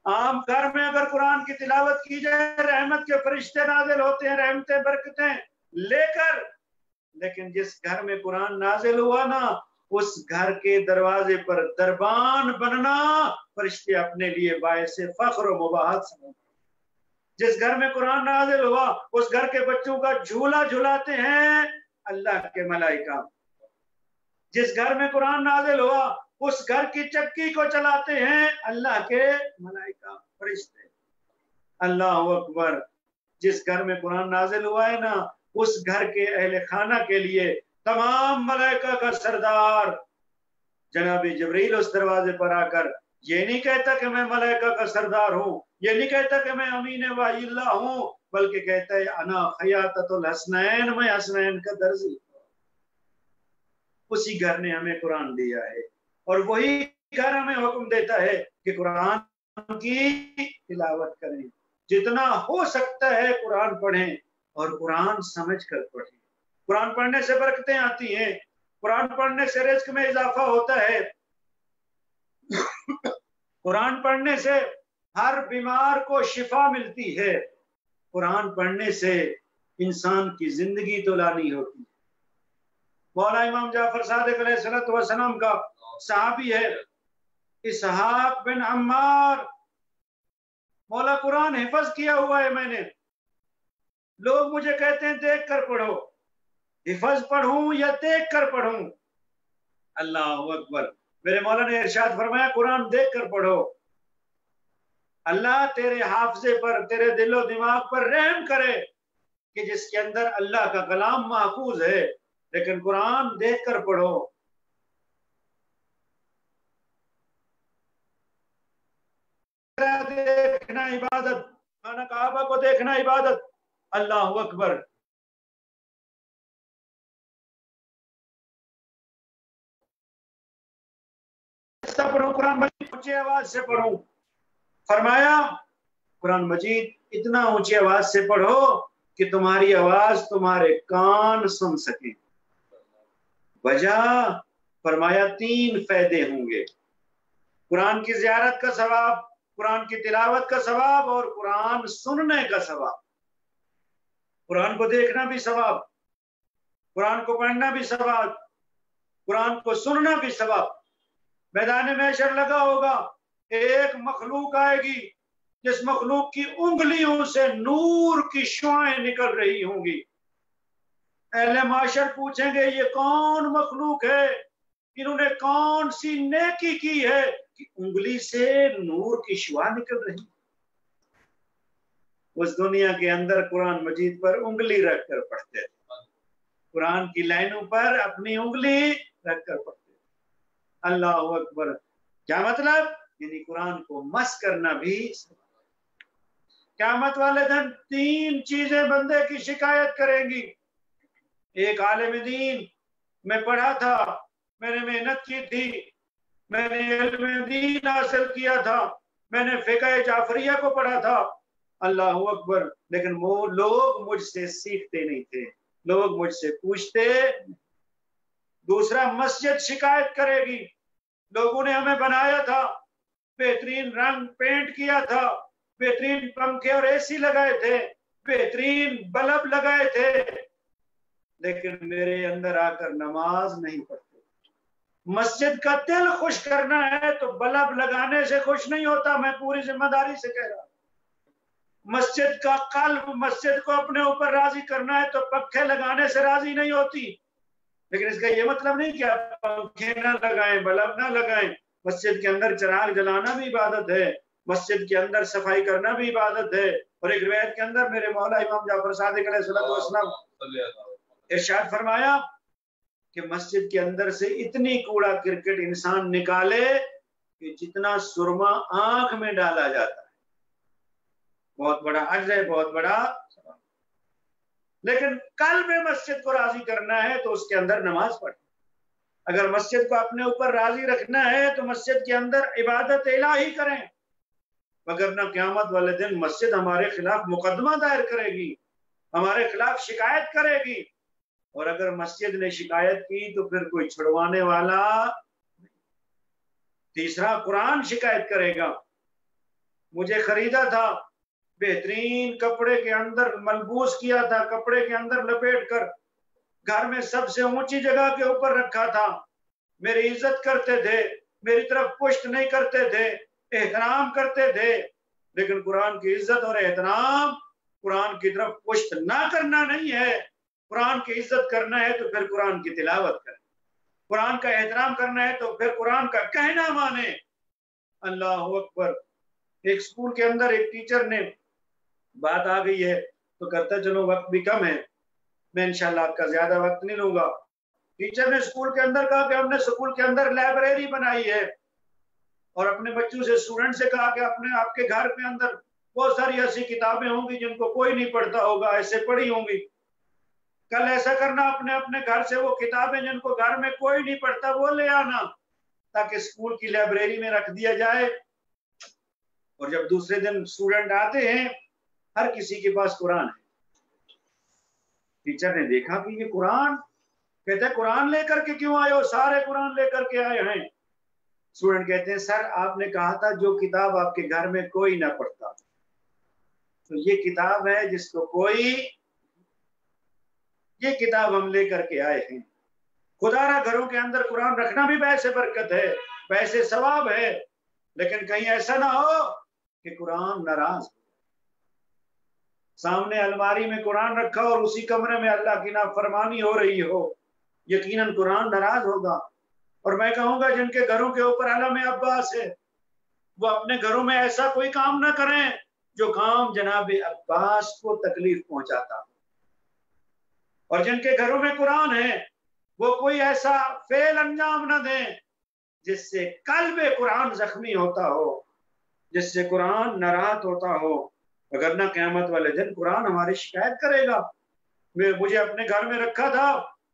عام گھر میں اگر قرآن کی تلاوت کی جائے رحمت کے فرشتے نازل ہوتے ہیں، رحمتیں برکتیں لے کر، لیکن جس گھر میں قرآن نازل ہوا نا اس گھر کے دروازے پر دربان بننا فرشتے اپنے لیے باعث فخر و مباحت سمجھتے. جس گھر میں قرآن نازل ہوا اس گھر کے بچوں کا جھولا جھلاتے ہیں اللہ کے ملائکہ. جس گھر میں قرآن نازل ہوا اس گھر کی چکی کو چلاتے ہیں اللہ کے ملائکہ فرشتے. اللہ اکبر. جس گھر میں قرآن نازل ہوا ہے نا اس گھر کے اہل خانہ کے لیے تمام ملائکہ کا سردار جناب جبریل اس دروازے پر آ کر یہ نہیں کہتا کہ میں ملائکہ کا سردار ہوں، یہ نہیں کہتا کہ میں امین وحی اللہ ہوں، بلکہ کہتا ہے انا خیاطۃ الحسنین، میں حسنین کا درزی. اسی گھر نے ہمیں قرآن دیا ہے اور وہی گھر ہمیں حکم دیتا ہے کہ قرآن کی تلاوت کریں. جتنا ہو سکتا ہے قرآن پڑھیں اور قرآن سمجھ کر پڑھیں. قرآن پڑھنے سے برکتیں آتی ہیں، قرآن پڑھنے سے رزق میں اضافہ ہوتا ہے، قرآن پڑھنے سے ہر بیمار کو شفا ملتی ہے، قرآن پڑھنے سے انسان کی زندگی تو لانی ہوتی ہے۔ مولا امام جعفر صادق علیہ السلام کا صحابی ہے اسحاق بن عمار، مولا قرآن حفظ کیا ہوا ہے میں نے، لوگ مجھے کہتے ہیں دیکھ کر پڑھو، حفظ پڑھوں یا دیکھ کر پڑھوں؟ اللہ اکبر، میرے مولا نے ارشاد فرمایا قرآن دیکھ کر پڑھو، اللہ تیرے حافظے پر، تیرے دل و دماغ پر رحم کرے کہ جس کے اندر اللہ کا کلام محفوظ ہے، لیکن قرآن دیکھ کر پڑھو۔ دیکھنا عبادت، خانہ کعبہ کو دیکھنا عبادت، اللہ اکبر۔ پڑھو قرآن مجید اونچی آواز سے پڑھو، فرمایا قرآن مجید اتنا اونچی آواز سے پڑھو کہ تمہاری آواز تمہارے کان سن سکیں۔ وجہ فرمایا 3 فائدے ہوں گے، قرآن کی زیارت کا ثواب، قرآن کی تلاوت کا ثواب، اور قرآن سننے کا ثواب۔ قرآن کو دیکھنا بھی ثواب، قرآن کو پڑھنا بھی ثواب، قرآن کو سننا بھی ثواب۔ میدان محشر لگا ہوگا، ایک مخلوق آئے گی جس مخلوق کی انگلیوں سے نور کی شعائیں نکل رہی ہوں گی۔ اہل معاشر پوچھیں گے یہ کون مخلوق ہے، انہوں نے کون سی نیکی کی ہے کہ انگلی سے نور کی شعاع نکل رہی؟ اس دنیا کے اندر قرآن مجید پر انگلی رکھ کر پڑھتے تھے، قرآن کی لائنوں پر اپنی انگلی رکھ کر پڑھتے۔ اللہ اکبر، کیا مطلب؟ یعنی قرآن کو مس کرنا بھی۔ قیامت والے دن 3 چیزیں بندے کی شکایت کریں گی۔ ایک عالم دین، میں پڑھا تھا، میں نے محنت کی تھی، میں نے علم دین حاصل کیا تھا، میں نے فقہ جعفریہ کو پڑھا تھا، اللہ اکبر، لیکن وہ لوگ مجھ سے سیکھتے نہیں تھے، لوگ مجھ سے پوچھتے۔ دوسرا، مسجد شکایت کرے گی، لوگوں نے ہمیں بنایا تھا، بہترین رنگ پینٹ کیا تھا، بہترین پنکھے اور اے سی لگائے تھے، بہترین بلب لگائے تھے، لیکن میرے اندر آ کر نماز نہیں پڑھتے۔ مسجد کا دل خوش کرنا ہے تو بلب لگانے سے خوش نہیں ہوتا، میں پوری ذمہ داری سے کہہ رہا ہوں۔ مسجد کا قلب، مسجد کو اپنے اوپر راضی کرنا ہے تو پنکھے لگانے سے راضی نہیں ہوتی، لیکن اس کا یہ مطلب نہیں کہ آپ پنکھے نہ لگائیں، بلب نہ لگائیں۔ مسجد کے اندر چراغ جلانا بھی عبادت ہے، مسجد کے اندر صفائی کرنا بھی عبادت ہے۔ اور ایک روایت کے اندر میرے مولا امام جعفر صادق علیہ السلام ارشاد فرمایا کہ مسجد کے اندر سے اتنی کوڑا کرکٹ انسان نکالے کہ جتنا سرما آنکھ میں ڈالا جاتا ہے، بہت بڑا اجر ہے، بہت بڑا۔ لیکن قلب مسجد کو راضی کرنا ہے تو اس کے اندر نماز پڑھیں۔ اگر مسجد کو اپنے اوپر راضی رکھنا ہے تو مسجد کے اندر عبادت الہی کریں، وگرنہ قیامت والے دن مسجد ہمارے خلاف مقدمہ دائر کرے گی، ہمارے خلاف شکایت کرے گی، اور اگر مسجد نے شکایت کی تو پھر کوئی چھڑوانے والا۔ تیسرا، قرآن شکایت کرے گا، مجھے خریدا تھا، بہترین کپڑے کے اندر ملبوس کیا تھا، کپڑے کے اندر لپیٹ کر گھر میں سب سے اونچی جگہ کے اوپر رکھا تھا، میری عزت کرتے تھے، میری طرف پشت نہیں کرتے تھے، احترام کرتے تھے، لیکن قرآن کی عزت اور احترام قرآن کی طرف پشت نہ کرنا نہیں ہے۔ قرآن کی عزت کرنا ہے تو پھر قرآن کی تلاوت کریں، قرآن کا احترام کرنا ہے تو پھر قرآن کا کہنا مانیں۔ اللہ اکبر۔ ایک سکول کے اندر ایک ٹیچر نے، بات آ گئی ہے تو کرتا چلو، وقت بھی کم ہے، میں انشاءاللہ آپ کا زیادہ وقت نہیں لوں گا۔ ٹیچر نے سکول کے اندر کہا کہ ہم نے سکول کے اندر لائبریری بنائی ہے، اور اپنے بچوں سے، اسٹوڈنٹ سے کہا کہ آپ کے گھر کے اندر بہت ساری ایسی کتابیں ہوں گی جن کو کوئی نہیں پڑھتا ہوگا، ایسے پڑھی ہوں گی، کل ایسا کرنا، اپنے گھر سے وہ کتابیں جن کو گھر میں کوئی نہیں پڑھتا وہ لے آنا، تاکہ اسکول کی لائبریری میں رکھ دیا جائے۔ اور جب دوسرے دن اسٹوڈنٹ آتے ہیں، ہر کسی کے پاس قرآن ہے۔ ٹیچر نے دیکھا کہ یہ قرآن، کہتا ہے قرآن لے کر کے کیوں آئے ہو؟ سارے قرآن لے کر کے آئے ہیں۔ اسٹوڈنٹ کہتے ہیں سر آپ نے کہا تھا جو کتاب آپ کے گھر میں کوئی نہ پڑھتا، تو یہ کتاب ہے جس کو کوئی، یہ کتاب ہم لے کر کے آئے ہیں۔ خدا را گھروں کے اندر قرآن رکھنا بھی ویسے برکت ہے، ویسے ثواب ہے، لیکن کہیں ایسا نہ ہو کہ قرآن ناراض ہو۔ سامنے الماری میں قرآن رکھا اور اسی کمرے میں اللہ کی نافرمانی ہو رہی ہو، یقیناً قرآن ناراض ہوگا۔ اور میں کہوں گا جن کے گھروں کے اوپر علم عباس ہے وہ اپنے گھروں میں ایسا کوئی کام نہ کریں جو کام جناب عباس کو تکلیف پہنچاتا ہو، اور جن کے گھروں میں قرآن ہے وہ کوئی ایسا فعل انجام نہ دیں جس سے قلب قرآن زخمی ہوتا ہو، جس سے قرآن ناراض ہوتا ہو، وگرنہ قیامت والے دن قرآن ہماری شکایت کرے گا، مجھے اپنے گھر میں رکھا تھا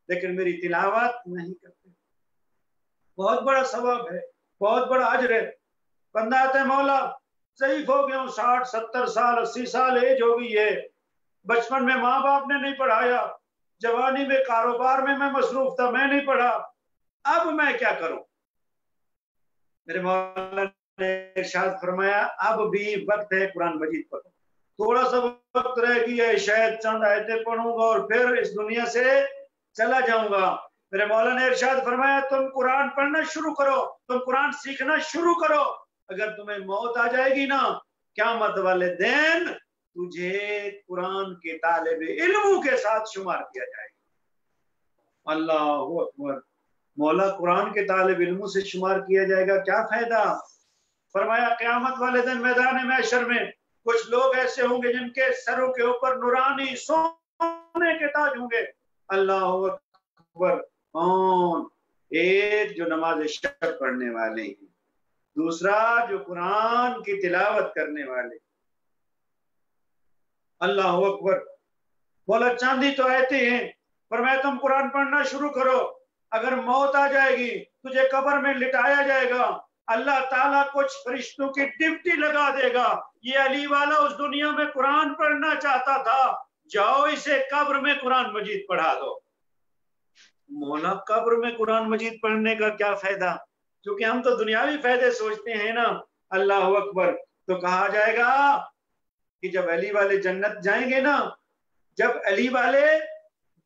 لیکن میری تلاوت نہیں کرتے۔ بہت بڑا ثواب ہے، بہت بڑا اجر ہے۔ بندہ آتا ہے مولا ضعیف ہو گیا ہوں، 60 70 سال 80 سال ایج ہو گئی ہے، بچپن میں ماں باپ نے نہیں پڑھایا، جوانی میں کاروبار میں مصروف تھا، میں نہیں پڑھا، اب میں کیا کروں؟ میرے مولا نے ارشاد فرمایا اب بھی وقت ہے قرآن مجید پڑھو، تھوڑا سا وقت رہ گیا ہے، شاید چند آیتیں پڑھوں گا اور پھر اس دنیا سے چلا جاؤں گا۔ میرے مولا نے ارشاد فرمایا تم قرآن پڑھنا شروع کرو، تم قرآن سیکھنا شروع کرو، اگر تمہیں موت آ جائے گی نا قیامت والے دن تجھے قرآن کے طالب علموں کے ساتھ شمار کیا جائے گا۔ اللہ اکبر، مولا قرآن کے طالب علموں سے شمار کیا جائے گا، کیا فائدہ؟ فرمایا قیامت والے دن میدان محشر میں کچھ لوگ ایسے ہوں گے جن کے سروں کے اوپر نورانی سونے کے تاج ہوں گے۔ اللہ اکبر، کون؟ ایک جو نماز شب پڑھنے والے ہیں، دوسرا جو قرآن کی تلاوت کرنے والے۔ اللہ اکبر، بولا چاندی تو آتے ہیں، فرمایا تم قرآن پڑھنا شروع کرو، اگر موت آ جائے گی تجھے قبر میں لٹایا جائے گا، اللہ تعالیٰ کچھ فرشتوں کی ڈپٹی لگا دے گا، یہ علی والا اس دنیا میں قرآن پڑھنا چاہتا تھا، جاؤ اسے قبر میں قرآن مجید پڑھا دو۔ مولا قبر میں قرآن مجید پڑھنے کا کیا فائدہ؟ کیونکہ ہم تو دنیاوی فائدے سوچتے ہیں نا۔ اللہ اکبر، تو کہا جائے گا کہ جب علی والے جنت جائیں گے نا، جب علی والے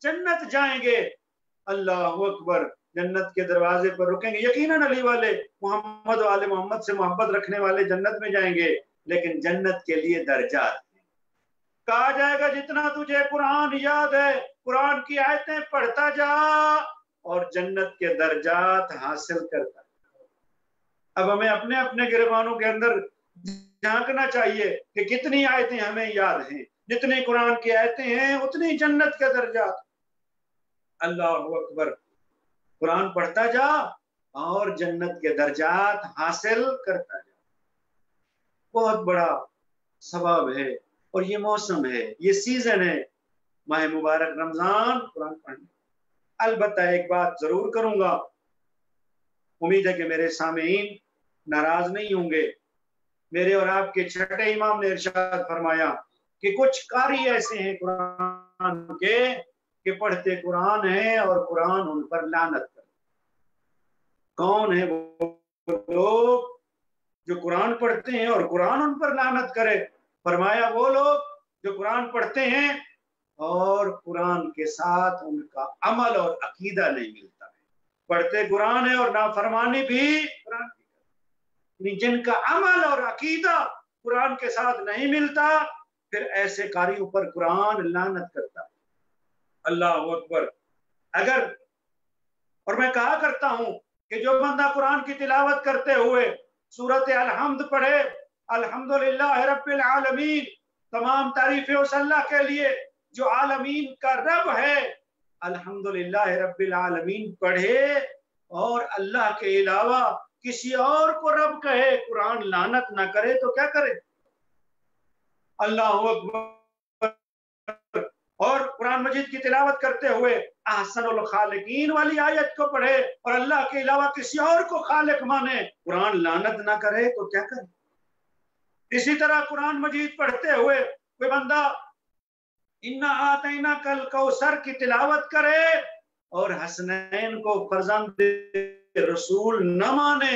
جنت جائیں گے، اللہ اکبر، جنت کے دروازے پر رکیں گے، یقیناً علی والے محمد و آل محمد سے محبت رکھنے والے جنت میں جائیں گے، لیکن جنت کے لیے درجات ہیں۔ کہا جائے گا جتنا تجھے قرآن یاد ہے قرآن کی آیتیں پڑھتا جا اور جنت کے درجات حاصل کرتا جا۔ اب ہمیں اپنے اپنے گریبانوں کے اندر جھانکنا چاہیے کہ کتنی آیتیں ہمیں یاد ہیں، جتنی قرآن کی آیتیں ہیں اتنی جنت کے درجات۔ اللہ اکبر، قرآن پڑھتا جا اور جنت کے درجات حاصل کرتا جا، بہت بڑا ثواب ہے۔ اور یہ موسم ہے، یہ سیزن ہے، ماہ مبارک رمضان، قرآن پڑھنے۔ البتہ ایک بات ضرور کروں گا، امید ہے کہ میرے سامعین ناراض نہیں ہوں گے، میرے اور آپ کے چھٹے امام نے ارشاد فرمایا کہ کچھ قاری ایسے ہیں قرآن کے کہ پڑھتے قرآن ہیں اور قرآن ان پر لعنت کرتے۔ کون ہے وہ لوگ جو قرآن پڑھتے ہیں اور قرآن ان پر لعنت کرے؟ فرمایا وہ لوگ جو قرآن پڑھتے ہیں اور قرآن کے ساتھ ان کا عمل اور عقیدہ نہیں ملتا ہے، پڑھتے قرآن ہے اور نافرمانی بھی قرآن کی، جن کا عمل اور عقیدہ قرآن کے ساتھ نہیں ملتا، پھر ایسے قاریوں پر قرآن لعنت کرتا ہے۔ اللہ اکبر، اگر، اور میں کہا کرتا ہوں کہ جو بندہ قرآن کی تلاوت کرتے ہوئے سورۃ الحمد پڑھے، الحمدللہ رب العالمین، تمام تعریفیں اس اللہ کے لیے جو عالمین کا رب ہے، الحمدللہ رب العالمین پڑھے اور اللہ کے علاوہ کسی اور کو رب کہے، قرآن لعنت نہ کرے تو کیا کرے؟ اللہ اکبر، اور قرآن مجید کی تلاوت کرتے ہوئے احسن الخالقین والی آیت کو پڑھے اور اللہ کے علاوہ کسی اور کو خالق مانے، قرآن لعنت نہ کرے تو کیا کرے؟ اسی طرح قرآن مجید پڑھتے ہوئے کوئی بندہ انا آتیناک الکوثر کی تلاوت کرے اور حسنین کو فرزند رسول نہ مانے،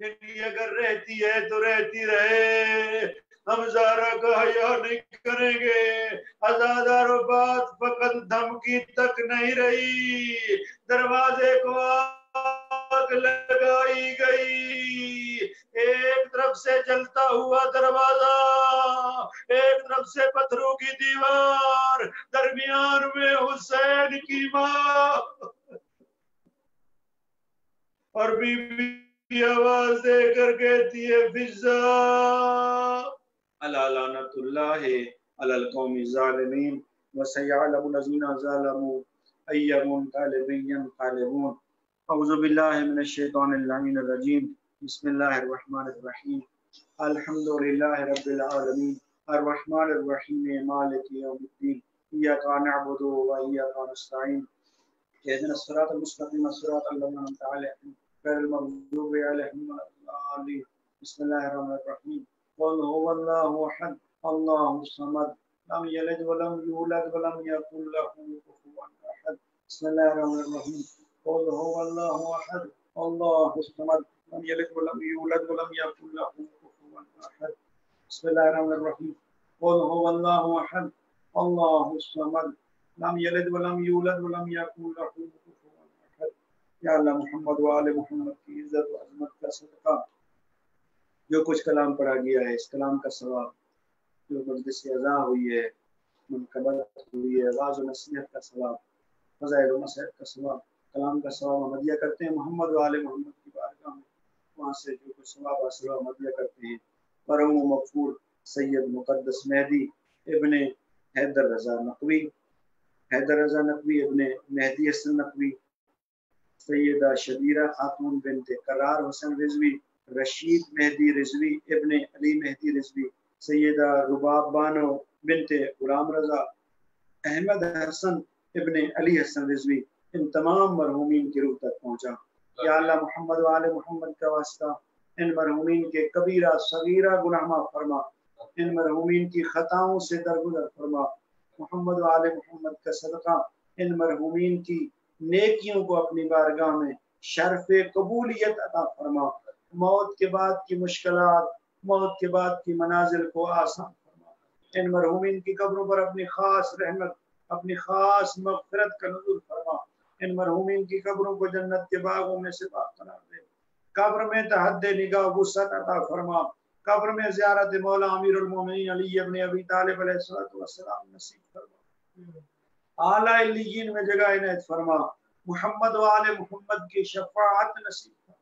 یعنی اگر رہتی ہے تو رہتی رہے، ہم زہرا کا حیا نہیں کریں گے۔ ہزار بات فقط دھمکی تک نہیں رہی، دروازے کو آگ لگائی گئی۔ ایک طرف سے جلتا ہوا دروازہ، ایک طرف سے پتھروں کی دیوار، درمیان میں حسین کی ماں اور بی بی آواز دے کر کہتی ہے فضا الا لعنت اللہ علی القوم الظالمین وسیعلم الذین ظلموا ای منقلب ینقلبون۔ اعوذ باللہ من الشیطان اللعین الرجیم، بسم اللہ الرحمن الرحیم، الحمد للہ رب العالمین الرحمن الرحیم مالک یوم الدین، ایاک نعبد و ایاک نستعین، اهدنا الصراط المستقیم صراط الذین انعمت علیہم غیر المغضوب علیہم ولا الضالین۔ بسم اللہ الرحمن الرحیم، قل هو اللہ احد اللہ الصمد لم یلد ولم یولد ولم یکن له کفوا احد۔ بسم اللہ الرحمن الرحیم، قل هو اللہ احد اللہ الصمد لم یلد ولم یولد ولم یکن له کفوا احد۔ بسم اللہ الرحمن الرحیم، قل هو اللہ احد اللہ الصمد لم یلد ولم یولد ولم یکن له کفوا احد۔ یا اللہ محمد و آل محمد کی عزت و عظمت کا صدقہ جو کچھ کلام پڑھا گیا ہے، اس کلام کا ثواب، جو مجلس اذاں ہوئی ہے، منقبت ہوئی ہے، واعظ و نصیحت کا ثواب، فضائل و مسائل کا ثواب، کلام کا ثواب ہم ہدیہ کرتے ہیں محمد و آل محمد کی بارگاہ میں، وہاں سے جو کچھ ثواب حاصل ہو ہم ہدیہ کرتے ہیں۔ مرحوم و مغفور سید مقدس مہدی ابن حیدر رضا نقوی، حیدر رضا نقوی ابن مہدی حسن نقوی، سیدہ شبیرہ خاتون بنت قرار حسن رضوی، رشید مہدی رضوی ابن علی مہدی رضوی، سیدہ رباب بانو بنت غلام رضا، احمد حسن ابن علی حسن رضوی، ان تمام مرحومین کی روح تک پہنچا۔ یا اللہ محمد و آل محمد کا واسطہ ان مرحومین کے کبیرہ صغیرہ گناہ معاف فرما، ان مرحومین کی خطاؤں سے درگزر فرما۔ محمد و آل محمد کا صدقہ ان مرحومین کی نیکیوں کو اپنی بارگاہ میں شرف قبولیت عطا فرما، موت کے بعد کی مشکلات، موت کے بعد کی منازل کو آسان فرما، ان مرحومین کی قبروں پر اپنی خاص رحمت، اپنی خاص مغفرت کا نزول فرما، ان مرحومین کی قبروں کو جنت کے باغوں میں سے باغ قرار دے، قبر میں تحد نگاہ وسعت عطا فرما، قبر میں زیارت مولا امیر المومنین علی ابن ابی طالب علیہ السلام نصیب فرما، اعلیٰ علیین میں جگہ عنایت فرما، محمد و آل محمد کی شفاعت نصیب فرما،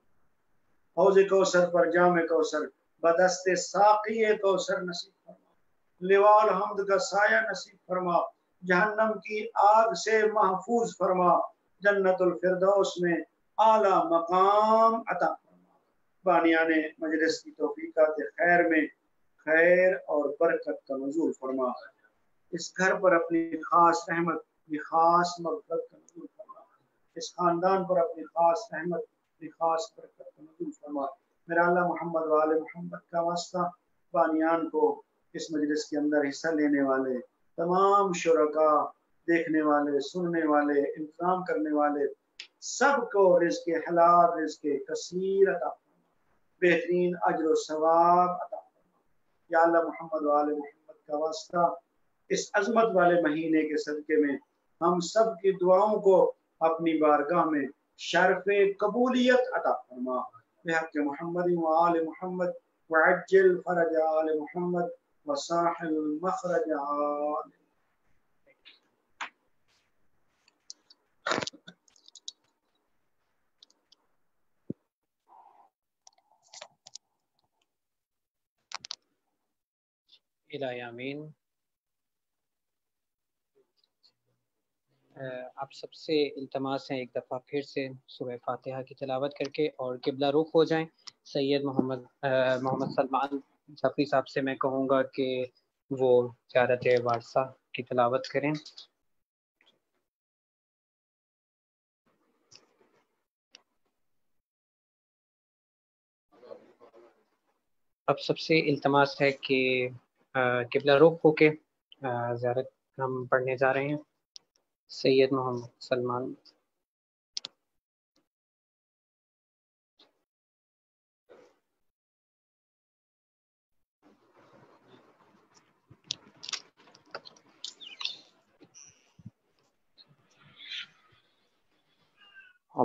حوض کوثر پر جام کوثر بدست ساقی کوثر نصیب فرما، لواء الحمد کا سایہ نصیب فرما، جہنم کی آگ سے محفوظ فرما، جنت الفردوس میں اعلیٰ مقام عطا فرما، بانیان مجلس کی توفیقات خیر میں خیر اور برکت کا نزول فرما، اس گھر پر اپنی خاص رحمت، اپنی خاص مغفرت کا نزول فرما، اس خاندان پر اپنی خاص رحمت، اپنی خاص برکت کا نزول فرما۔ میرا اللہ محمد و آل محمد کا واسطہ بانیان کو، اس مجلس کے اندر حصہ لینے والے تمام شرکاء، دیکھنے والے، سننے والے، انتظام کرنے والے سب کو رزق حلال، رزق کثیر عطا فرما، بہترین اجر و ثواب عطا فرما۔ یا اللہ محمد و آل محمد کا واسطہ اس عظمت والے مہینے کے صدقے میں ہم سب کی دعاؤں کو اپنی بارگاہ میں شرف قبولیت عطا فرما، بحق محمد و آل محمد وعجل فرج آل محمد وساحل مخرج آل۔ الہی آمین۔ آپ سب سے التماس ہے ایک دفعہ پھر سے سورہ فاتحہ کی تلاوت کر کے اور قبلہ رخ ہو جائیں۔ سید محمد سلمان صفی صاحب سے میں کہوں گا کہ وہ زیارت وارثہ کی تلاوت کریں۔ اب سب سے التماس ہے کہ قبلہ رخ ہو کے زیارت ہم پڑھنے جا رہے ہیں۔ سید محمد سلمان۔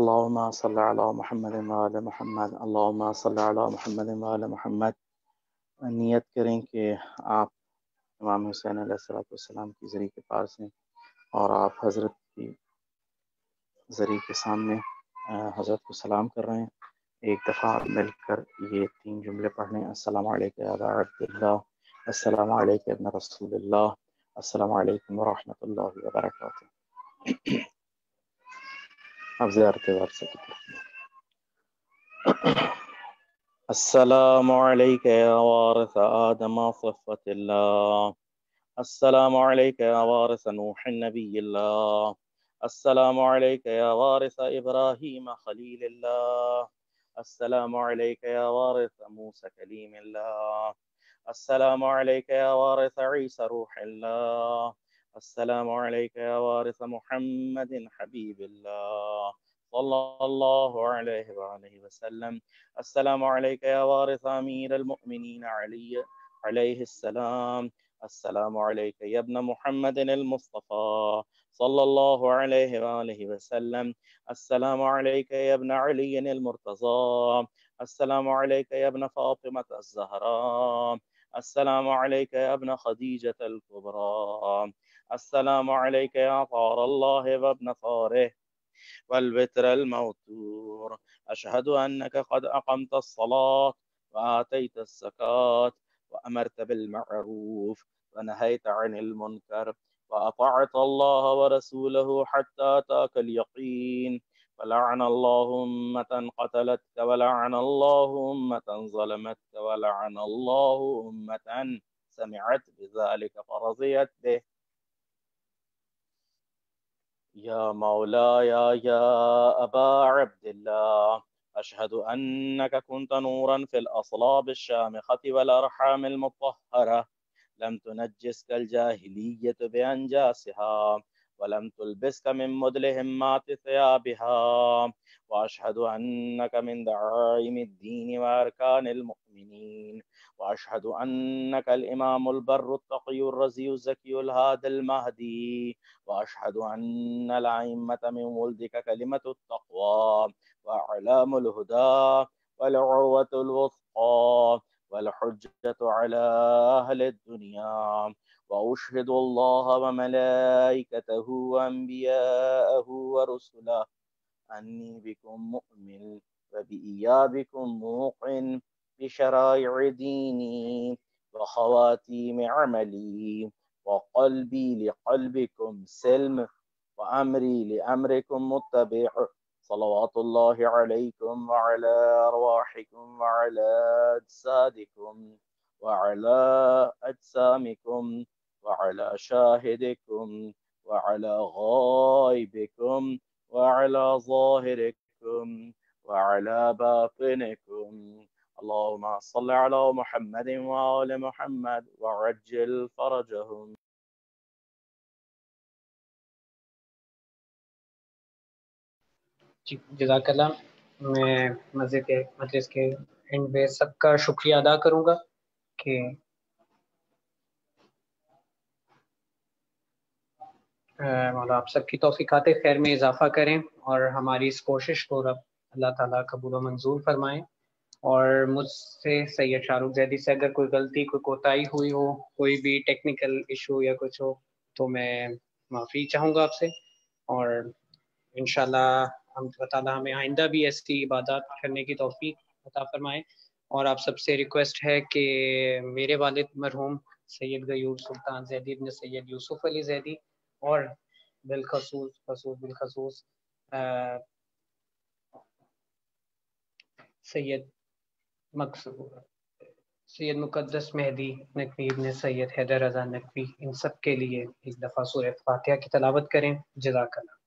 اللهم صل على محمد وعلى محمد اللهم صل على محمد وعلى محمد. نیت کریں کہ آپ امام حسین علیہ السلام کی زری کے پاس ہیں اور آپ حضرت کی زری کے سامنے حضرت کو سلام کر رہے ہیں. ایک دفعہ مل کر یہ 3 جملے پڑھ لیں. السلام علیکم یا ابا عبداللہ، السلام علیکم ابن رسول اللہ، السلام علیکم ورحمۃ اللہ وبرکاتہ. اب زیارت وارثہ کی طرف. السلام علیک یا وارث آدم صفوة اللہ، السلام علیک یا وارث نوح نبی اللہ، السلام علیک یا وارث ابراہیم خلیل اللہ، السلام علیک یا وارث موسیٰ کلیم اللہ، السلام علیک یا وارث عیسی روح اللہ، السلام علیک یا وارث محمد حبیب اللہ صلی اللہ علیہ وآلہ وسلم، السلام علیک یا وارث امیر المؤمنین علی علیہ السلام، السلام علیک یا ابن محمد المصطفى صلی اللہ علیہ وآلہ وسلم، السلام علیک یا ابن علی المرتضى، السلام علیک یا ابن فاطمة الزہراء، السلام علیک یا ابن خدیجة الکبریٰ، السلام علیک یا طار اللہ وابن طارہ والوتر الموتور، أشهد أنك قد أقمت الصلاة وآتيت الزكاة وأمرت بالمعروف ونهيت عن المنكر وأطعت الله ورسوله حتى أتاك اليقين، ولعن الله أمة قتلتك ولعن الله أمة ظلمتك ولعن الله أمة سمعت بذلك فرضيت به. يا مولاي يا أبا عبد الله، أشهد أنك كنت نورا في الأصلاب الشامخة والأرحام المطهرة، لم تنجسك الجاهلية بأنجاسها ولم تلبسك من مدلهمات ثيابها، وأشهد أنك من دعائم الدين وأركان المؤمنين، وأشهد أنك الإمام البر التقي الرزي الزكي الهادي المهدي، وأشهد أن الأئمة من ولدك كلمة التقوى وأعلام الهدى والعروة الوثقى والحجة على أهل الدنيا، وأشهد الله وملائكته وأنبياءه ورسله أني بكم مؤمن وبإيابكم موقن بشرائع ديني وخواتيم عملي، وقلبي لقلبكم سلم وأمري لأمركم متبع، صلوات الله عليكم وعلى أرواحكم وعلى أجسادكم وعلى أجسامكم وعلى شاهدكم وعلى غائبكم وعلى ظاهركم وعلى باطنكم. اللهم صل على محمد وآل محمد وعجل فرجهم. جی جزاک اللہ. میں مجلس کے اینڈ پہ سب کا شکریہ ادا کروں گا کہ مولا آپ سب کی توفیقات خیر میں اضافہ کریں اور ہماری اس کوشش کو رب اللہ تعالیٰ قبول و منظور فرمائیں. اور مجھ سے سید شاہ رخ زیدی سے اگر کوئی غلطی کوئی کوتاہی ہوئی ہو، کوئی بھی ٹیکنیکل ایشو یا کچھ ہو تو میں معافی چاہوں گا آپ سے، اور انشاءاللہ اللہ تعالیٰ ہمیں آئندہ بھی ایسی عبادات کرنے کی توفیق عطا فرمائے. اور آپ سب سے ریکویسٹ ہے کہ میرے والد مرحوم سید غیور سلطان زیدی ابن سید یوسف علی زیدی اور بالخصوص سید مقدس مہدی نقوی ابن سید حیدر رضا نقوی، ان سب کے لیے ایک دفعہ سورہ فاتحہ کی تلاوت کریں. جزاک اللہ.